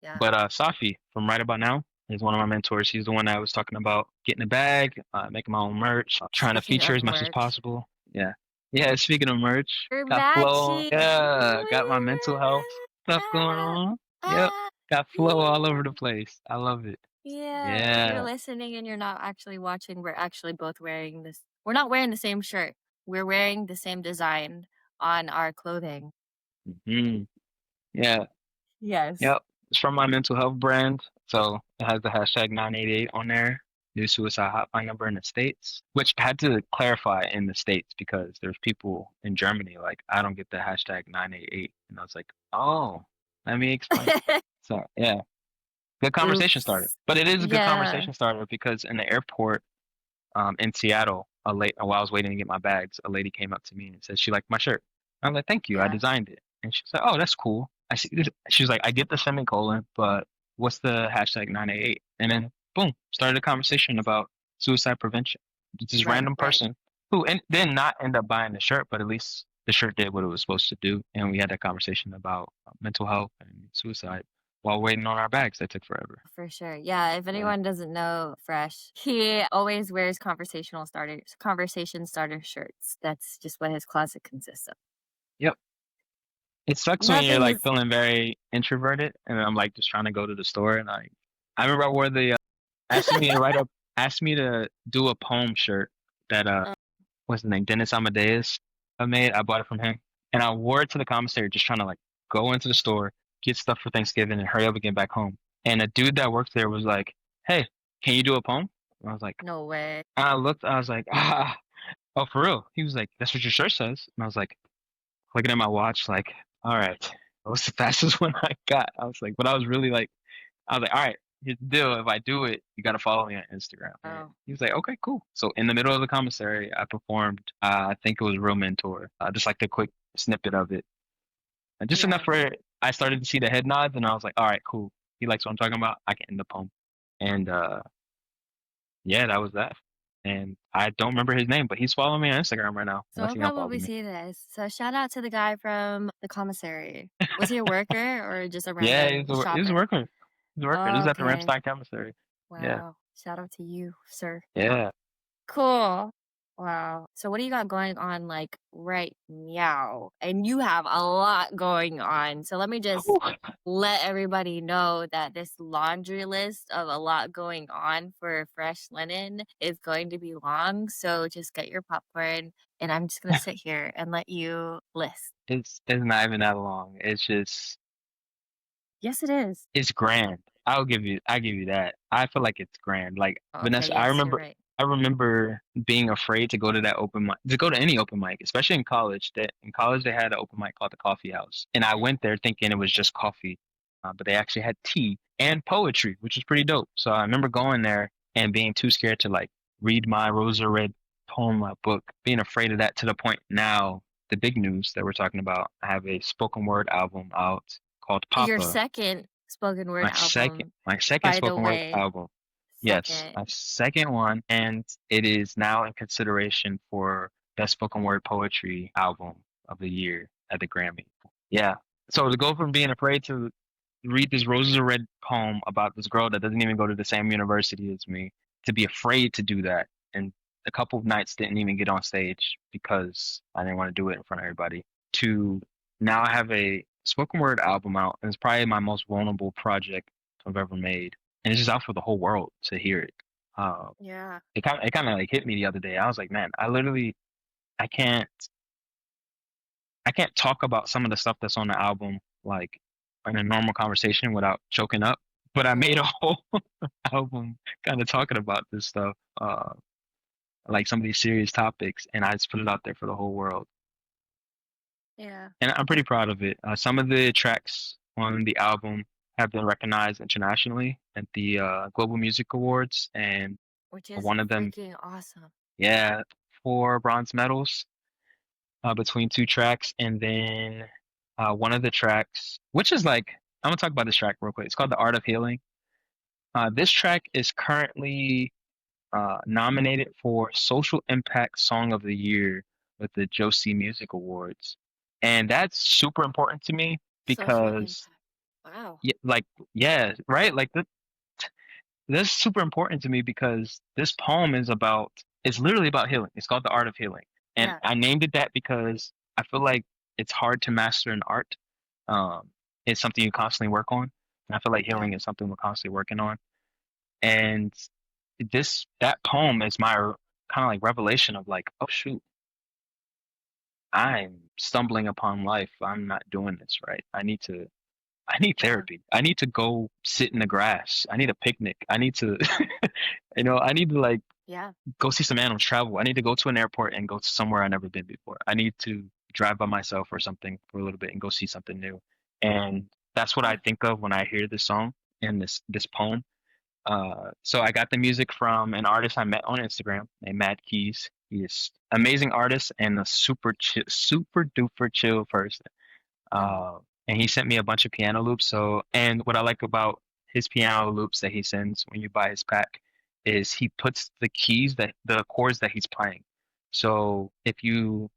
Yeah. But Safi from Right About Now is one of my mentors. He's the one that was talking about getting a bag, making my own merch, trying to Speaking feature of as much as merch, possible. Yeah. Yeah, speaking of merch, we're got flow. matching. Yeah, got my mental health Woo! stuff going Ah, on. Yep. ah, Got flow all yeah. over the place. I love it. Yeah. If you're Yeah. listening and you're not actually watching, we're actually both wearing this. We're not wearing the same shirt. We're wearing the same design on our clothing. Hmm. Yeah. Yes. Yep. It's from my mental health brand. So it has the hashtag 988 on there. New suicide hotline number in the States, which I had to clarify in the States because there's people in Germany like, I don't get the hashtag 988. And I was like, oh, let me explain. So yeah, good conversation starter. Oops. But it is a good Yeah. conversation starter because in the airport in Seattle, while I was waiting to get my bags, a lady came up to me and said she liked my shirt. I'm like, thank you, I Yeah. designed it. And she's like, oh, that's cool. I see this. She was like, I get the semicolon, but what's the hashtag 988? And then boom, started a conversation about suicide prevention. This Right. random Right. person who did not end up buying the shirt, but at least the shirt did what it was supposed to do. And we had that conversation about mental health and suicide while waiting on our bags that took forever. For sure. Yeah, if Yeah. anyone doesn't know Fresh, he always wears conversation starter shirts. That's just what his closet consists of. Yep. It sucks when you're like Nothing's feeling very introverted, and I'm like just trying to go to the store, and I remember I wore the asked me to do a poem shirt that what's the name, Dennis Amadeus I made. I bought it from him, and I wore it to the commissary, just trying to like go into the store, get stuff for Thanksgiving, and hurry up and get back home. And a dude that worked there was like, "Hey, can you do a poem?" And I was like, no way. and I looked, I was like, ah, oh for real? He was like, "That's what your shirt says," and I was like, looking at my watch, like, all right, that was the fastest one I got. I was like, but I was really like, I was like, all right, here's the deal. If I do it, you got to follow me on Instagram. And Oh, he was like, okay, cool. So in the middle of the commissary, I performed, I think it was Real Mentor, just like the quick snippet of it. And just yeah. enough where I started to see the head nods and I was like, all right, cool. He likes what I'm talking about. I can end the poem. And yeah, that was that. And I don't remember his name, but he's following me on Instagram right now, So unless I'll he unfollowed probably me. see this. So shout out to the guy from the commissary. Was he a worker or just a Yeah, random he was a shopper? worker. He was a worker. This is at the Okay. Ramstein Commissary. Yeah. Wow. Shout out to you, sir. Yeah. Cool. Wow. So what do you got going on like right now? And you have a lot going on. So let me just Whew. let everybody know that this laundry list of a lot going on for Fresh Linen is going to be long. So just get your popcorn and I'm just going to sit here and let you list. It's not even that long. It's just Yes, it is. it's grand. I give you that. I feel like it's grand. Like Oh, okay. Vanessa, Yes, you're right. I remember being afraid to go to that open mic, to go to any open mic, especially in college. That in college they had an open mic called the Coffee House, and I went there thinking it was just coffee, but they actually had tea and poetry, which was pretty dope. So I remember going there and being too scared to like read my Rosa Red poem book, being afraid of that to the point now. The big news that we're talking about, I have a spoken word album out called Your Papa. second spoken word album, My second by the spoken word way. album. Yes, Second. my second one, and it is now in consideration for best spoken word poetry album of the year at the Grammy. Yeah. So to go from being afraid to read this Roses Are Red poem about this girl that doesn't even go to the same university as me to be afraid to do that. And a couple of nights didn't even get on stage because I didn't want to do it in front of everybody. To now I have a spoken word album out, and it's probably my most vulnerable project I've ever made, and it's just out for the whole world to hear it. Yeah. It kind of like hit me the other day. I was like, man, I can't I can't talk about some of the stuff that's on the album like in a normal conversation without choking up. But I made a whole album kind of talking about this stuff, like some of these serious topics, and I just put it out there for the whole world. Yeah. And I'm pretty proud of it. Some of the tracks on the album have been recognized internationally at the Global Music Awards, and Which is one of them, freaking awesome. yeah, 4 bronze medals between 2 tracks, and then one of the tracks, which is like, I'm gonna talk about this track real quick. It's called "The Art of Healing." This track is currently nominated for Social Impact Song of the Year with the Josie Music Awards, and that's super important to me Social because, impact. Wow. like, yeah, right, like that's super important to me because this poem it's literally about healing. It's called "The Art of Healing," and Yeah. I named it that because I feel like it's hard to master an art. It's something you constantly work on, and I feel like Yeah. healing is something we're constantly working on. And that poem is my kind of like revelation of like, oh shoot, I'm stumbling upon life. I'm not doing this right. I need Yeah. therapy. I need to go sit in the grass. I need a picnic. I need to I need to like Yeah. go see some animals, travel. I need to go to an airport and go to somewhere I've never been before. I need to drive by myself or something for a little bit and go see something new. And that's what I Yeah. think of when I hear this song and this poem. So I got the music from an artist I met on Instagram named Mad Keys. He is amazing artist and a super duper chill person. Mhm. Uh, and he sent me a bunch of piano loops. So, and what I like about his piano loops that he sends when you buy his pack is he puts the chords that he's playing. So if you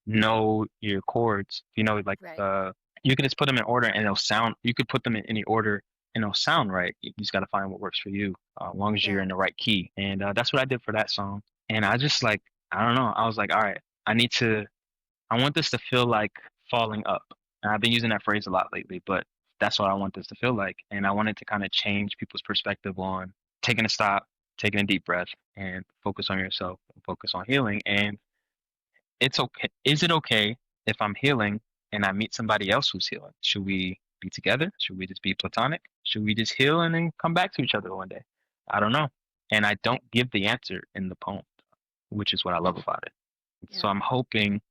know your chords, you know, like Right. you can just put them in order and they'll sound, you could put them in any order and they'll sound right. You just got to find what works for you, as long as you're Yeah. in the right key. And that's what I did for that song. And I just like, I don't know. I was like, all right, I want this to feel like falling up. And I've been using that phrase a lot lately, but that's what I want this to feel like. And I wanted to kind of change people's perspective on taking a stop, taking a deep breath, and focus on yourself, and focus on healing. And it's okay. Is it okay if I'm healing and I meet somebody else who's healing? Should we be together? Should we just be platonic? Should we just heal and then come back to each other one day? I don't know. And I don't give the answer in the poem, which is what I love about it. So Yeah. I'm hoping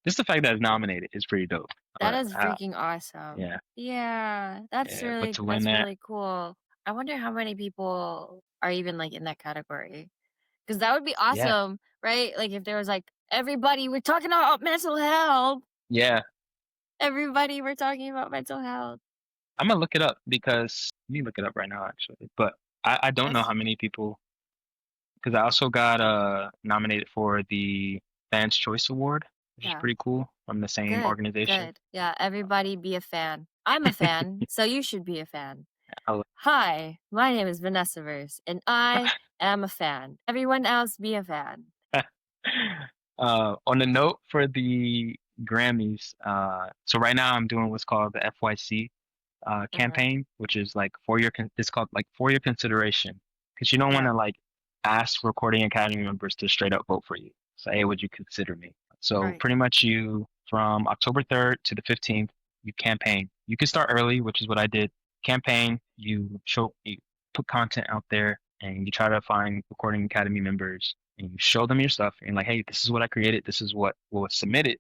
just the fact that it's nominated is pretty dope. That But is freaking awesome. yeah, Yeah. yeah. But to win That's that, really cool. I wonder how many people are even like in that category. Because that would be yeah, awesome, right? Like if there was like everybody, we're talking about mental health. yeah. Everybody, we're talking about mental health. I'm gonna look it up because let me look it up right now actually. But I don't know That's how many people, because I also got nominated for the Fans Choice Award, which is yeah. pretty cool, from the same Good. organization. Good. Yeah. Everybody be a fan. I'm a fan, so you should be a fan. I Hi, my name is Vanessa Verse, and I am a fan. Everyone else be a fan. on the note for the Grammys, so right now I'm doing what's called the FYC Uh-huh. campaign, which is like it's called like for your consideration, because you don't want Yeah. to like ask Recording Academy members to straight up vote for you. So, hey, would you consider me? So Right. pretty much you from October 3rd to the 15th, you campaign. You can start early, which is what I did. Campaign, you put content out there and you try to find Recording Academy members and you show them your stuff and like, hey, this is what I created. This is what was submitted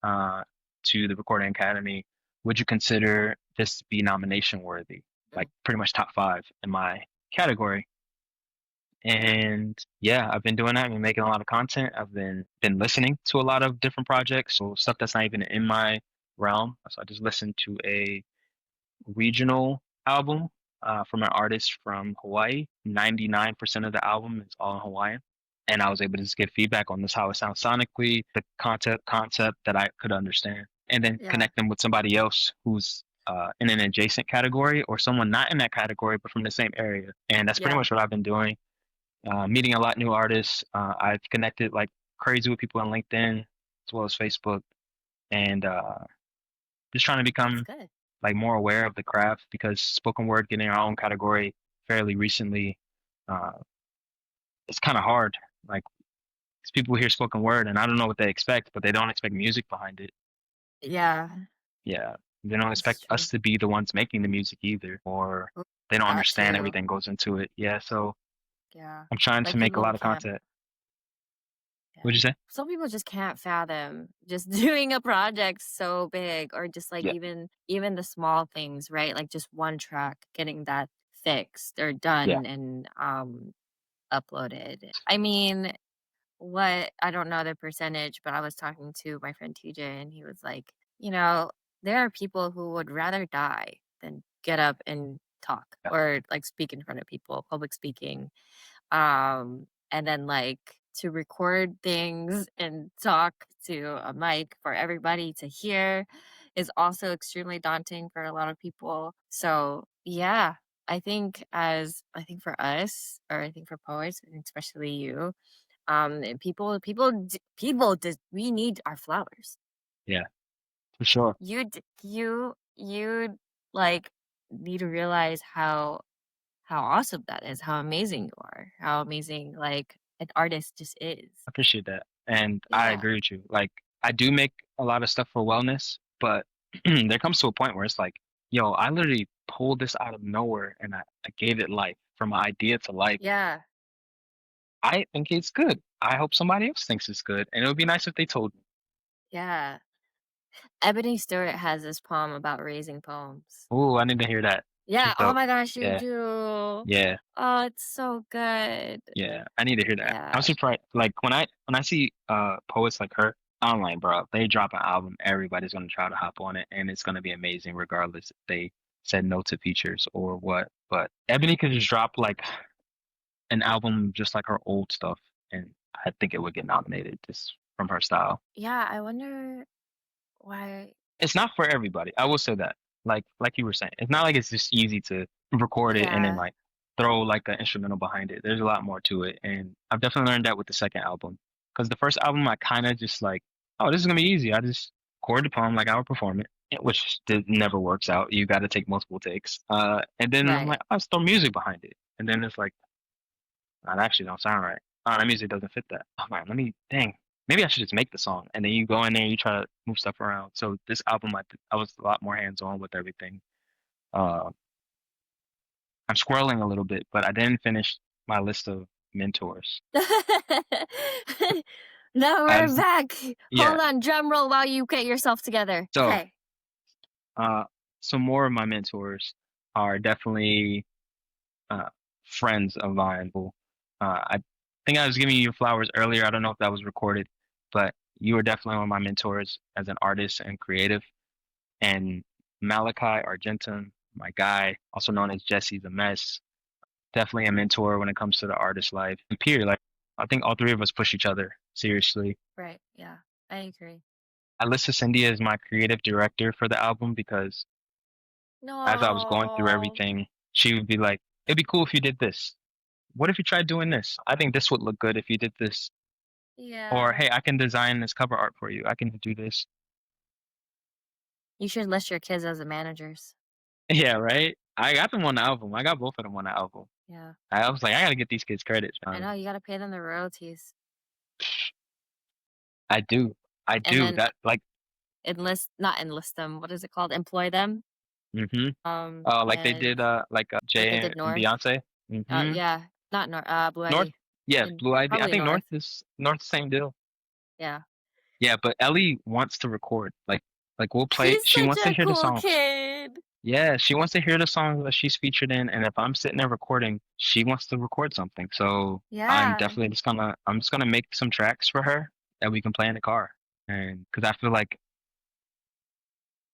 uh, to the Recording Academy. Would you consider this to be nomination worthy? Like Mm. pretty much top 5 in my category. And yeah, I've been doing that. I've been making a lot of content. I've been listening to a lot of different projects, so stuff that's not even in my realm. So I just listened to a regional album from an artist from Hawaii. 99% of the album is all in Hawaiian. And I was able to just get feedback on this, how it sounds sonically, the concept that I could understand, and then Yeah. connect them with somebody else who's in an adjacent category or someone not in that category but from the same area. And that's pretty Yeah. much what I've been doing. Meeting a lot of new artists. I've connected like crazy with people on LinkedIn as well as Facebook, and just trying to That's become good. like more aware of the craft because spoken word getting our own category fairly recently, uh, it's kind of hard. Like 'cause people hear spoken word and I don't know what they expect, but they don't expect music behind it. Yeah, Yeah, they don't that's expect true. us to be the ones making the music either, or Ooh, they don't that understand too. everything goes into it. Yeah, so Yeah. I'm trying Like to make a people lot of can't, content. What'd yeah. you say? Some people just can't fathom just doing a project so big, or just like Yeah, even the small things, right? Like just one track, getting that fixed or yeah, done and uploaded. I mean, what I don't know the percentage, but I was talking to my friend TJ and he was like, there are people who would rather die than get up and talk yeah, or like speak in front of people, public speaking. And then like to record things and talk to a mic for everybody to hear is also extremely daunting for a lot of people. So yeah, I think for us, or I think for poets, and especially you, and people just we need our flowers. yeah, for sure. You like need to realize how awesome that is, how amazing you are, how amazing like an artist just is. I appreciate that. And I Yeah. agree with you. Like, I do make a lot of stuff for wellness, but there comes to a point where it's like, yo, I literally pulled this out of nowhere and I gave it life from idea to life. Yeah. I think it's good. I hope somebody else thinks it's good. And it would be nice if they told me. Yeah. Ebony Stewart has this poem about raising poems. Oh, I need to hear that. She's Yeah, oh dope. my gosh, you Yeah, do. yeah, Oh, it's so good. yeah. I need to hear that. I'm Yeah. surprised. Like when I see poets like her, I'm like, bro, if they drop an album, everybody's gonna try to hop on it, and it's gonna be amazing, regardless if they said no to features or what. But Ebony could just drop like an album just like her old stuff, and I think it would get nominated just from her style. Yeah, I wonder why. It's not for everybody. I will say that. Like you were saying, it's not like it's just easy to record it and then Yeah. like throw like an instrumental behind it. There's a lot more to it, and I've definitely learned that with the second album. Because the first album, I kind of just like, oh, this is gonna be easy. I just record the poem like I would perform it, which never works out. You got to take multiple takes. And then I'm Right. like, oh, let's throw music behind it, and then it's like, oh, that actually don't sound right. Oh, that music doesn't fit that. I'm like, dang, maybe I should just make the song. And then you go in there, you try to move stuff around. So this album, I was a lot more hands on with everything. Uh, I'm squirreling a little bit, but I didn't finish my list of mentors. Now I we're just, back. yeah. Hold on, drum roll while you get yourself together. So, Okay. some more of my mentors are definitely uh, friends of mine. I think I was giving you your flowers earlier. I don't know if that was recorded, but you were definitely one of my mentors as an artist and creative. And Malachi Argentum, my guy, also known as Jesse the Mess, definitely a mentor when it comes to the artist life. And peer, like I think all three of us push each other seriously. Right. Yeah. I agree. I listed Cindy as my creative director for the album because as I was going through No. everything, she would be like, it'd be cool if you did this. What if you tried doing this? I think this would look good if you did this. Or, Yeah. hey, I can design this cover art for you. I can do this. You should list your kids as the managers. Yeah, right? I got them on the album. I got both of them on the album. Yeah. I was like, I gotta get these kids credit. I know you got to pay them the royalties I do. I and do. then That like not enlist them. What is it called? Employ them. hmm Oh, like they And did like they Jay did and North. Beyonce. Hmm Yeah. Not North. Blue North, Ivy. yeah, And Blue Ivy. I probably think North. North same deal. Yeah. Yeah, but Ellie wants to record. Like we'll play. She's She such wants to a hear the cool songs. kid. Yeah, she wants to hear the songs that she's featured in, and if I'm sitting there recording, she wants to record something. So Yeah. I'm just gonna make some tracks for her that we can play in the car. And because I feel like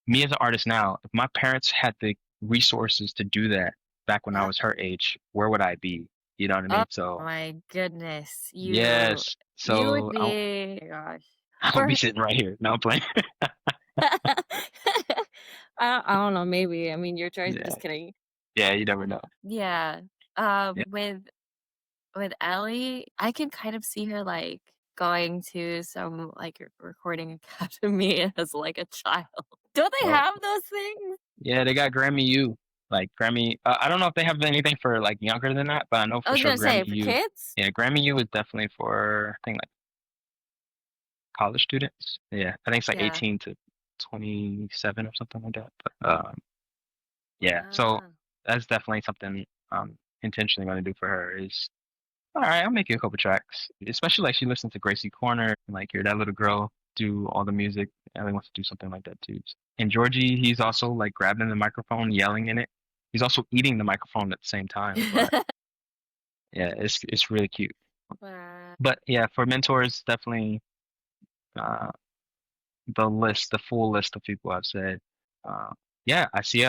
me as an artist now, if my parents had the resources to do that back when I Yeah. was her age, where would I be? You know what I Oh mean? So my goodness. yes, You would so be, oh my gosh. I'll For be sitting right here. No, I'm playing. I don't know, maybe. I mean, your choice. Yeah, Just kidding. yeah, you never know. Yeah. Yeah. With Ellie, I can kind of see her like going to some like recording academy as like a child. Don't they Oh, have those things? yeah, they got Grammy U, like Grammy. I don't know if they have anything for like younger than that, but I know I for was sure gonna say Grammy for U. kids. Yeah, Grammy U is definitely for I think like college students. Yeah, I think it's like Yeah. 18 to 27 or something like that. But yeah, so Wow. that's definitely something I'm intentionally going to do for her is all right, I'll make you a couple tracks. Especially like she listens to Gracie Corner and like hear that little girl do all the music. Ellie wants to do something like that too. And Georgie, he's also like grabbing the microphone, yelling in it. He's also eating the microphone at the same time. But yeah, it's really cute. Wow. But yeah, for mentors, definitely uh the full list of people I've said. Uh yeah, I see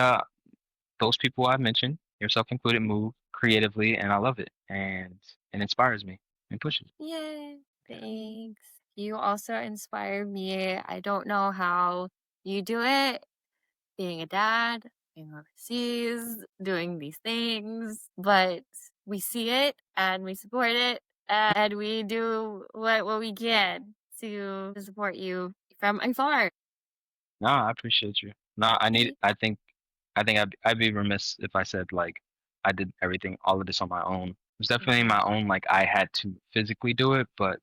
those people I've mentioned, yourself included, move creatively and I love it. And it inspires me and pushes. Yay. Thanks. You also inspire me. I don't know how you do it, being a dad, being overseas, doing these things, but we see it and we support it and we do what we can to support you from afar. No, I appreciate you. No, I think I'd be remiss if I said like I did everything, all of this on my own. It was definitely Mm-hmm. my own, like I had to physically do it, but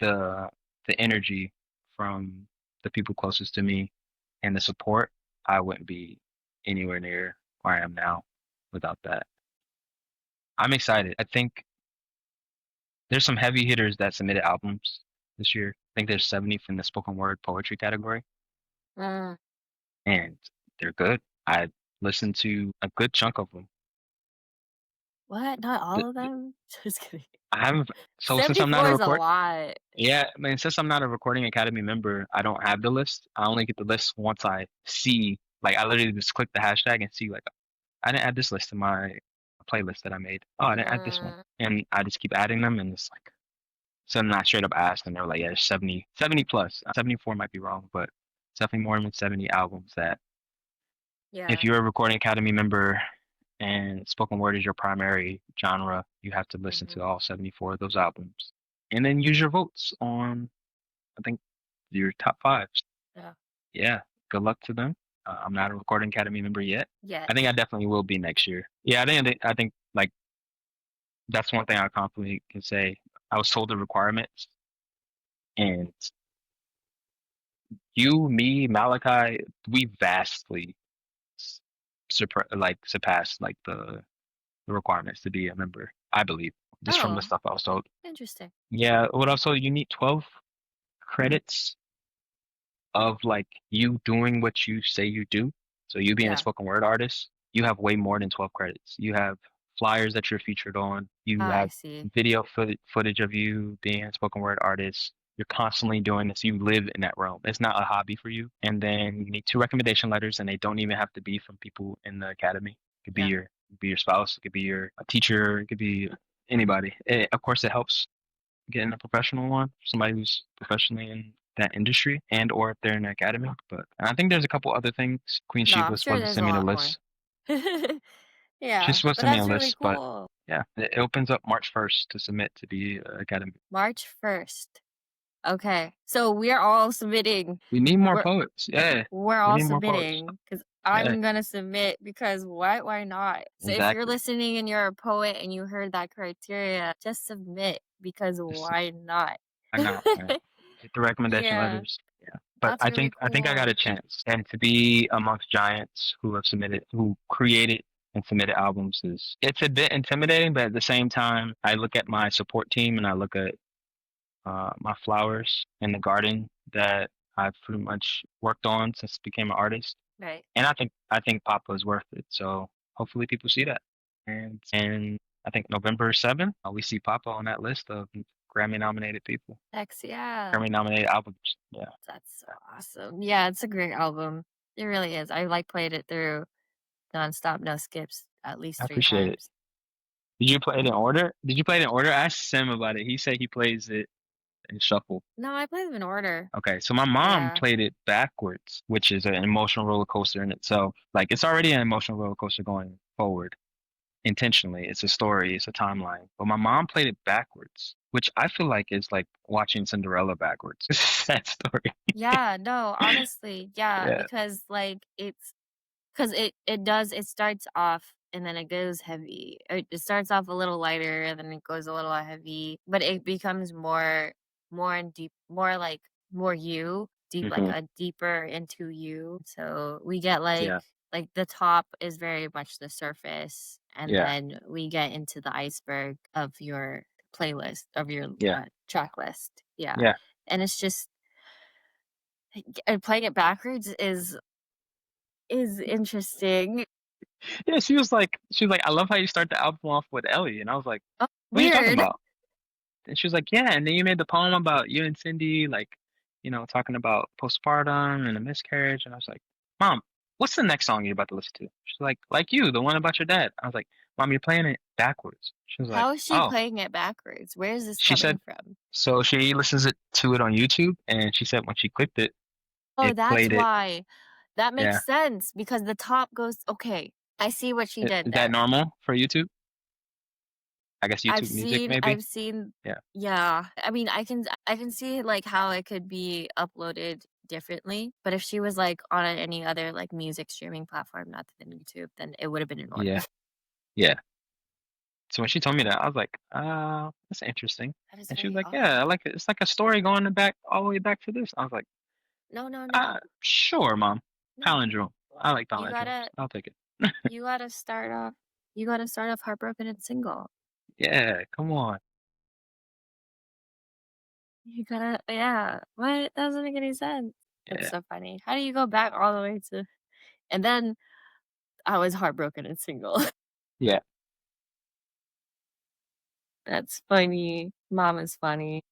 the the energy from the people closest to me and the support, I wouldn't be anywhere near where I am now without that. I'm excited. I think there's some heavy hitters that submitted albums this year. I think there's 70 from the spoken word poetry category, Uh, and they're good. I listened to a good chunk of them. what? Not The, all of them? Just kidding. I haven't. So since I'm not 74 a is a record, lot. yeah, I mean, since I'm not a recording academy member, I don't have the list. I only get the list once I see. Like, I literally just click the hashtag and see. Like, I didn't add this list to my playlist that I made. Oh, I didn't add this one, Uh, and I just keep adding them, and it's like. So then I straight up asked, and they were like, "Yeah, there's 70 plus. 74 might be wrong, but it's definitely more than 70 albums that if yeah. you're a recording academy member and spoken word is your primary genre, you have to listen Mm-hmm. to all 74 of those albums. And then use your votes on, I think, your top fives. Yeah. Yeah, good luck to them. I'm not a recording academy member yet. Yet. I think I definitely will be next year. Yeah, I think like that's one thing I confidently can say. I was told the requirements, and you, me, Malachi, we vastly surpassed like the requirements to be a member. I believe just from the Oh, stuff I was told. interesting. Yeah, what else? So you need 12 credits of like you doing what you say you do. So you being a Yeah. spoken word artist, you have way more than 12 credits. You have flyers that you're featured on. You Ah, I have see. video footage of you being a spoken word artist. You're constantly doing this. You live in that realm. It's not a hobby for you. And then you need 2 recommendation letters, and they don't even have to be from people in the academy. It could Yeah. be your spouse. It could be your a teacher. It could be anybody. Of course, it helps getting a professional one, somebody who's professionally in that industry and or if they're in an academy. But and I think there's a couple other things. Queen No, Sheba I'm was sure supposed to there's a send me the lot more. list. She's Yeah, supposed but to send me a that's really list, but cool. yeah, it opens up March 1st to submit to be academy. March 1st. Okay. So we're all submitting. We need more We're poets. Yeah, we're we all need more poets. submitting because Yeah, I'm gonna submit because what? Why not? So if you're exactly. listening and you're a poet and you heard that criteria, just submit because Just, why not? I know. Yeah. Get the recommendation Yeah, letters. Yeah. But that's really I think I got cool. a chance. And to be amongst giants who have submitted, who created and submitted albums is it's a bit intimidating, but at the same time, I look at my support team and I look at my flowers in the garden that I've pretty much worked on since I became an artist. Right. And I think Papa is worth it. So hopefully people see that. And I think November 7th, we see Papa on that list of Grammy nominated people. Heck yeah. Grammy nominated albums. Yeah. That's so awesome. Yeah, it's a great album. It really is. I like played it through nonstop, no skips, at least I 3 appreciate it. times. Did you play it in order? Did you play it in order? I asked Sam about it. He said he plays it and shuffle? No, I play them in order. Okay, so my mom Yeah. played it backwards, which is an emotional roller coaster in itself. Like it's already an emotional roller coaster going forward intentionally. It's a story, it's a timeline. But my mom played it backwards, which I feel like is like watching Cinderella backwards. It's a sad story. Yeah, no, honestly, yeah, Yeah. because like it's because it starts off and then it goes heavy. It starts off a little lighter and then it goes a little heavy, but it becomes more and deep, more like more you, deep like Hmm. a deeper into you. So we get Yeah. like the top is very much the surface, and Yeah. then we get into the iceberg of your playlist of your Yeah. track list. Yeah, Yeah. and it's just playing it backwards is interesting. Yeah, she was like, I love how you start the album off with Ellie. And I was like, Oh, what are you talking weird. about? And she was like, yeah, and then you made the poem about you and Cindy, like, talking about postpartum and a miscarriage. And I was like, Mom, what's the next song you're about to listen to? She's like you, the one about your dad. I was like, Mom, you're playing it backwards. She was like, How is she oh. playing it backwards? Where is this She coming said, from? so she listens to it on YouTube, and she said when she clicked it, Oh, it that's played it. why. That Yeah. makes sense because the top goes okay. I see what she did Is that there. normal for YouTube? I guess YouTube Music, maybe? I've seen Yeah. yeah. I mean, I can see like how it could be uploaded differently, but if she was like on any other like music streaming platform not than YouTube, then it would have been in order. Yeah. Yeah. So when she told me that, I was like, that's interesting. That is And she was very like, odd. yeah, I like it. It's like a story going back all the way back to this. I was like, No, no, no. sure, Mom. No. Palindrome. I like You palindromes. gotta I'll take it. you gotta start off heartbroken and single. Yeah, come on. You gotta yeah. What? That doesn't make any sense. That's Yeah. so funny. How do you go back all the way to and then I was heartbroken and single. Yeah. That's funny. Mom is funny.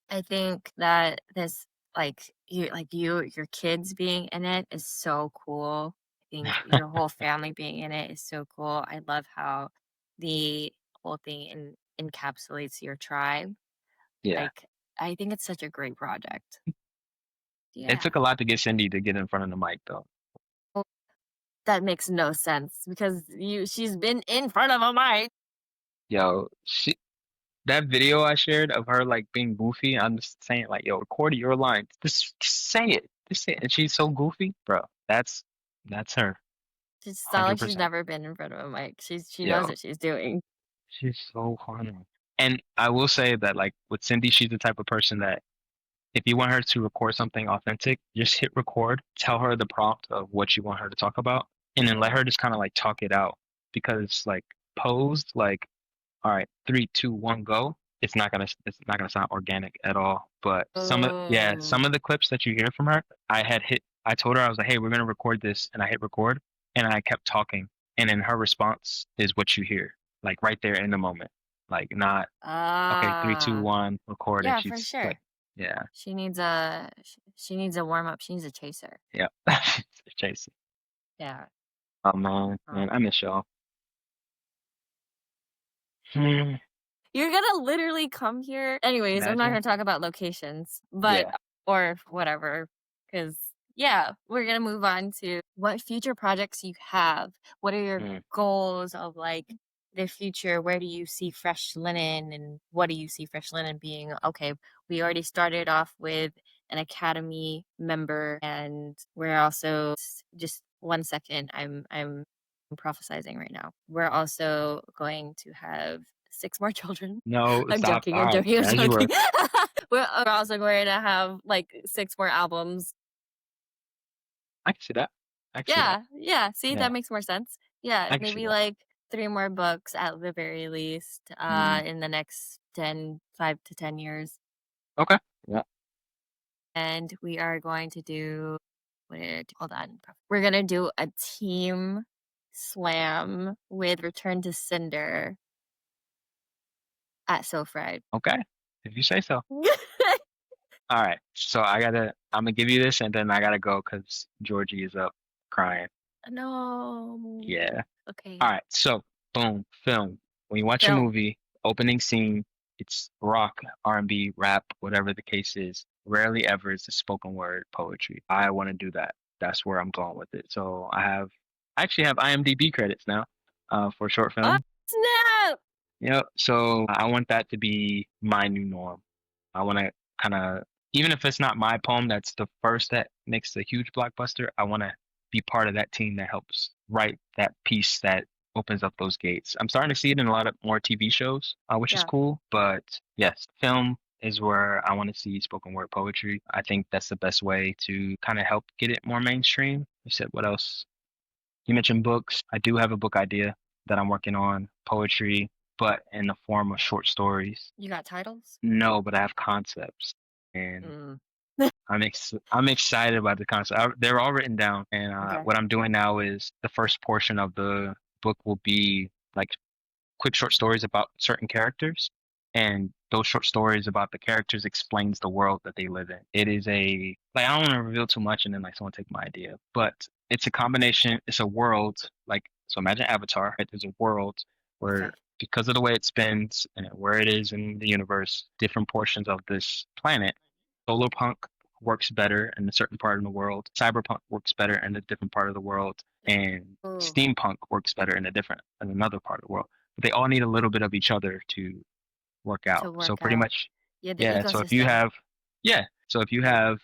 I think that this your kids being in it is so cool. I think your whole family being in it is so cool. I love how the whole thing encapsulates your tribe. Yeah. Like I think it's such a great project. It Yeah. took a lot to get Cindy to get in front of the mic, though. Well, that makes no sense because she's been in front of a mic. Yo, that video I shared of her like being goofy, I'm just saying like, yo, record your lines. Just say it. Just say it. And she's so goofy, bro. That's her. It's not like she's 100%. never been in front of a mic. She knows Yo, what she's doing. she's so funny. And I will say that like with Cindy, she's the type of person that if you want her to record something authentic, just hit record, tell her the prompt of what you want her to talk about, and then let her just kind of like talk it out. Because like posed, like, all right, 3, 2, 1, go. It's not gonna sound organic at all. But Oh. some of the clips that you hear from her, I told her I was like, hey, we're gonna record this, and I hit record, and I kept talking, and then her response is what you hear, like right there in the moment, like not okay, 3, 2, 1, record, and Yeah, for she's like, sure. yeah, She needs a warm up. She needs a chaser. yeah, Jason. Yeah. Oh man, Oh. I miss y'all. Hmm, You're gonna literally come here. Anyways, I'm not imagine. gonna talk about locations, but Yeah. or whatever. Cause yeah, we're gonna move on to what future projects you have. What are your Hmm. goals of like the future? Where do you see Fresh Linen and what do you see Fresh Linen being? Okay, we already started off with an academy member and we're also just 1 second. I'm prophesizing right now. We're also going to have 6 more children. No, I'm stop. joking, All I'm right, joking, I'm as you joking. were. We're also going to have like 6 more albums. I can see that. I can see that. Yeah, yeah. See, Yeah, that makes more sense. Yeah, I can see maybe that. like 3 more books at the very least Mm. in the next 5 to 10 years. Okay. Yeah. And we are going to do hold on. We're going to do a team slam with Return to Cinder at So Fried. Okay. If you say so. All right. So I'm gonna give you this, and then I gotta go because Georgie is up crying. No. Yeah. Okay. All right. So boom, film. When you watch a Film. movie, opening scene It's rock, R&B, rap, whatever the case is. Rarely ever is it spoken word poetry. I want to do that. That's where I'm going with it. So I actually have IMDb credits now for short Oh, film. snap! Yep. So I want that to be my new norm. I want to kind of, even if it's not my poem that's the first that makes a huge blockbuster, I want to be part of that team that helps write that piece that opens up those gates. I'm starting to see it in a lot of more TV shows, which is Yeah. cool. But yes, film is where I want to see spoken word poetry. I think that's the best way to kind of help get it more mainstream. You said, what else? You mentioned books. I do have a book idea that I'm working on, poetry, but in the form of short stories. You got titles? No, but I have concepts, and Mm. I'm excited about the concept. They're all written down, and Okay. what I'm doing now is the first portion of the book will be like quick short stories about certain characters, and those short stories about the characters explains the world that they live in. It is a like I don't want to reveal too much and then like someone take my idea, but it's a combination. It's a world like so. Imagine Avatar. Right? There's a world where Okay. because of the way it spins and where it is in the universe, different portions of this planet, solar punk works better in a certain part of the world. Cyberpunk works better in a different part of the world, and Oh, steampunk works better in another part of the world. But they all need a little bit of each other to work to out. So work pretty out. much, Yeah, the yeah. So if you ecosystem. have, yeah. So if you have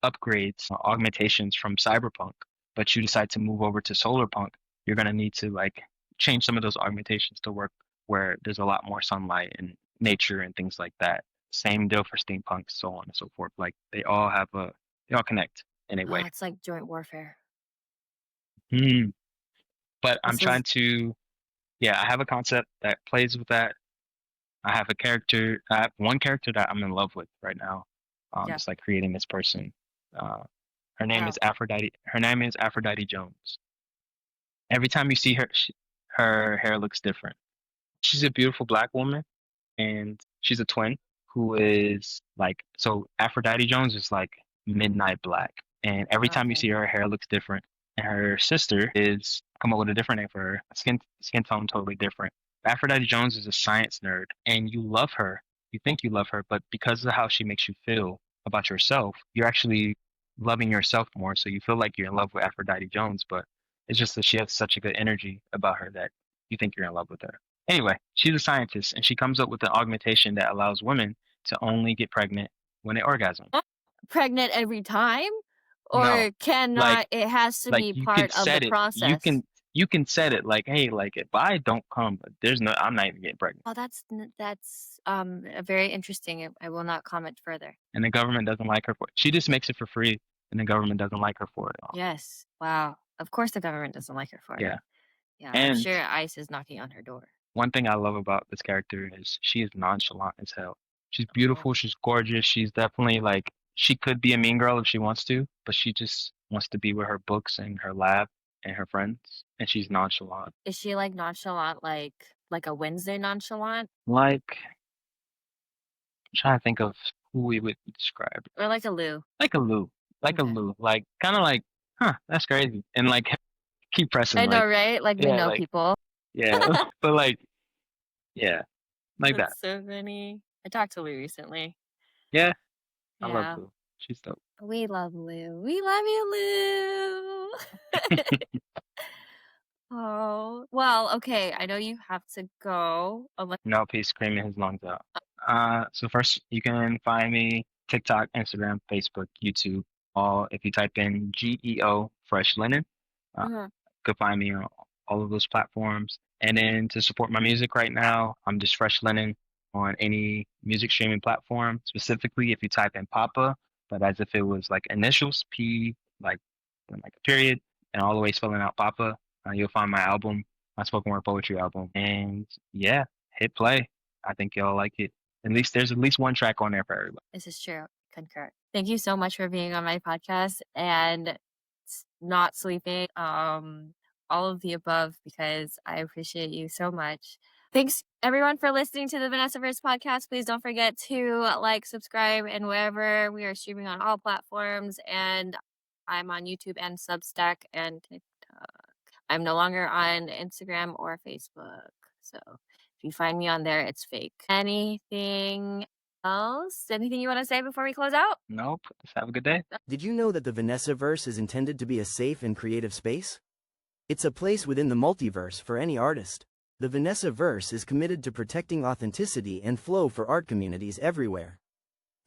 upgrades, augmentations from Cyberpunk, but you decide to move over to Solarpunk, you're gonna need to like change some of those augmentations to work where there's a lot more sunlight and nature and things like that. Same deal for steampunk, so on and so forth. Like they all connect in a Oh, way. it's like joint warfare. Mm. But I'm This trying is to, yeah, I have a concept that plays with that. I have a character. I have one character that I'm in love with right now. yeah. Just like creating this person. Uh, her name is Wow. Aphrodite. Her name is Aphrodite Jones. Every time you see her, her hair looks different. She's a beautiful black woman, and she's a twin who is like so. Aphrodite Jones is like midnight black, and every time you Okay. see her, her hair looks different. And her sister is come up with a different name for her. Skin tone totally different. Aphrodite Jones is a science nerd, and you love her. You think you love her, but because of how she makes you feel about yourself, you're actually loving yourself more. So you feel like you're in love with Aphrodite Jones, but it's just that she has such a good energy about her that you think you're in love with her. Anyway, she's a scientist and she comes up with an augmentation that allows women to only get pregnant when they orgasm. Oh, pregnant every time? No, Or cannot, like it has to like be you can part of the set it. process? You can set it like, hey, like if I don't come, there's no I'm not even getting pregnant. Oh, that's a very interesting. I will not comment further. And the government doesn't like her for it. She just makes it for free and the government doesn't like her for it at all. Yes. Wow. Of course the government doesn't like her for it. Yeah. Yeah, I'm And sure ICE is knocking on her door. one thing I love about this character is she is nonchalant as hell. She's Oh. beautiful, she's gorgeous, she's definitely like she could be a mean girl if she wants to, but she just wants to be with her books and her lab and her friends, and she's nonchalant. Is she like nonchalant like a Wednesday nonchalant? Like I'm trying to think of who we would describe. Or like a Lou? Like a Lou. Like a Okay. Lou. Like kinda like, huh, that's crazy. And like keep pressing I know, like right? Like we yeah, know like people. yeah. But like yeah, like that. That's so funny. I talked to Lou recently. Yeah, I love Yeah. Lou. She's dope. We love Lou. We love you, Lou. Oh, well, okay. I know you have to go. No, he's screaming his lungs out. So first you can find me TikTok, Instagram, Facebook, YouTube. All if you type in GEO Fresh Linen, uh, Mhm. you can find me on all of those platforms. And then to support my music right now, I'm just Fresh Linen on any music streaming platform. Specifically, if you type in Papa, but as if it was like initials P, like like a period, and all the way spelling out Papa, you'll find my album, my spoken word poetry album. And yeah, hit play. I think y'all like it. At least there's at least one track on there for everybody. This is true. Concur. Thank you so much for being on my podcast and not sleeping. All of the above because I appreciate you so much. Thanks everyone for listening to the Vanessa Verse podcast. Please don't forget to like, subscribe, and wherever we are streaming on all platforms. And I'm on YouTube and Substack and TikTok. I'm no longer on Instagram or Facebook. So if you find me on there, it's fake. Anything else? Anything you want to say before we close out? Nope. Just have a good day. Did you know that the Vanessaverse is intended to be a safe and creative space? It's a place within the multiverse for any artist. The Vanessaverse is committed to protecting authenticity and flow for art communities everywhere.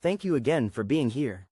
Thank you again for being here.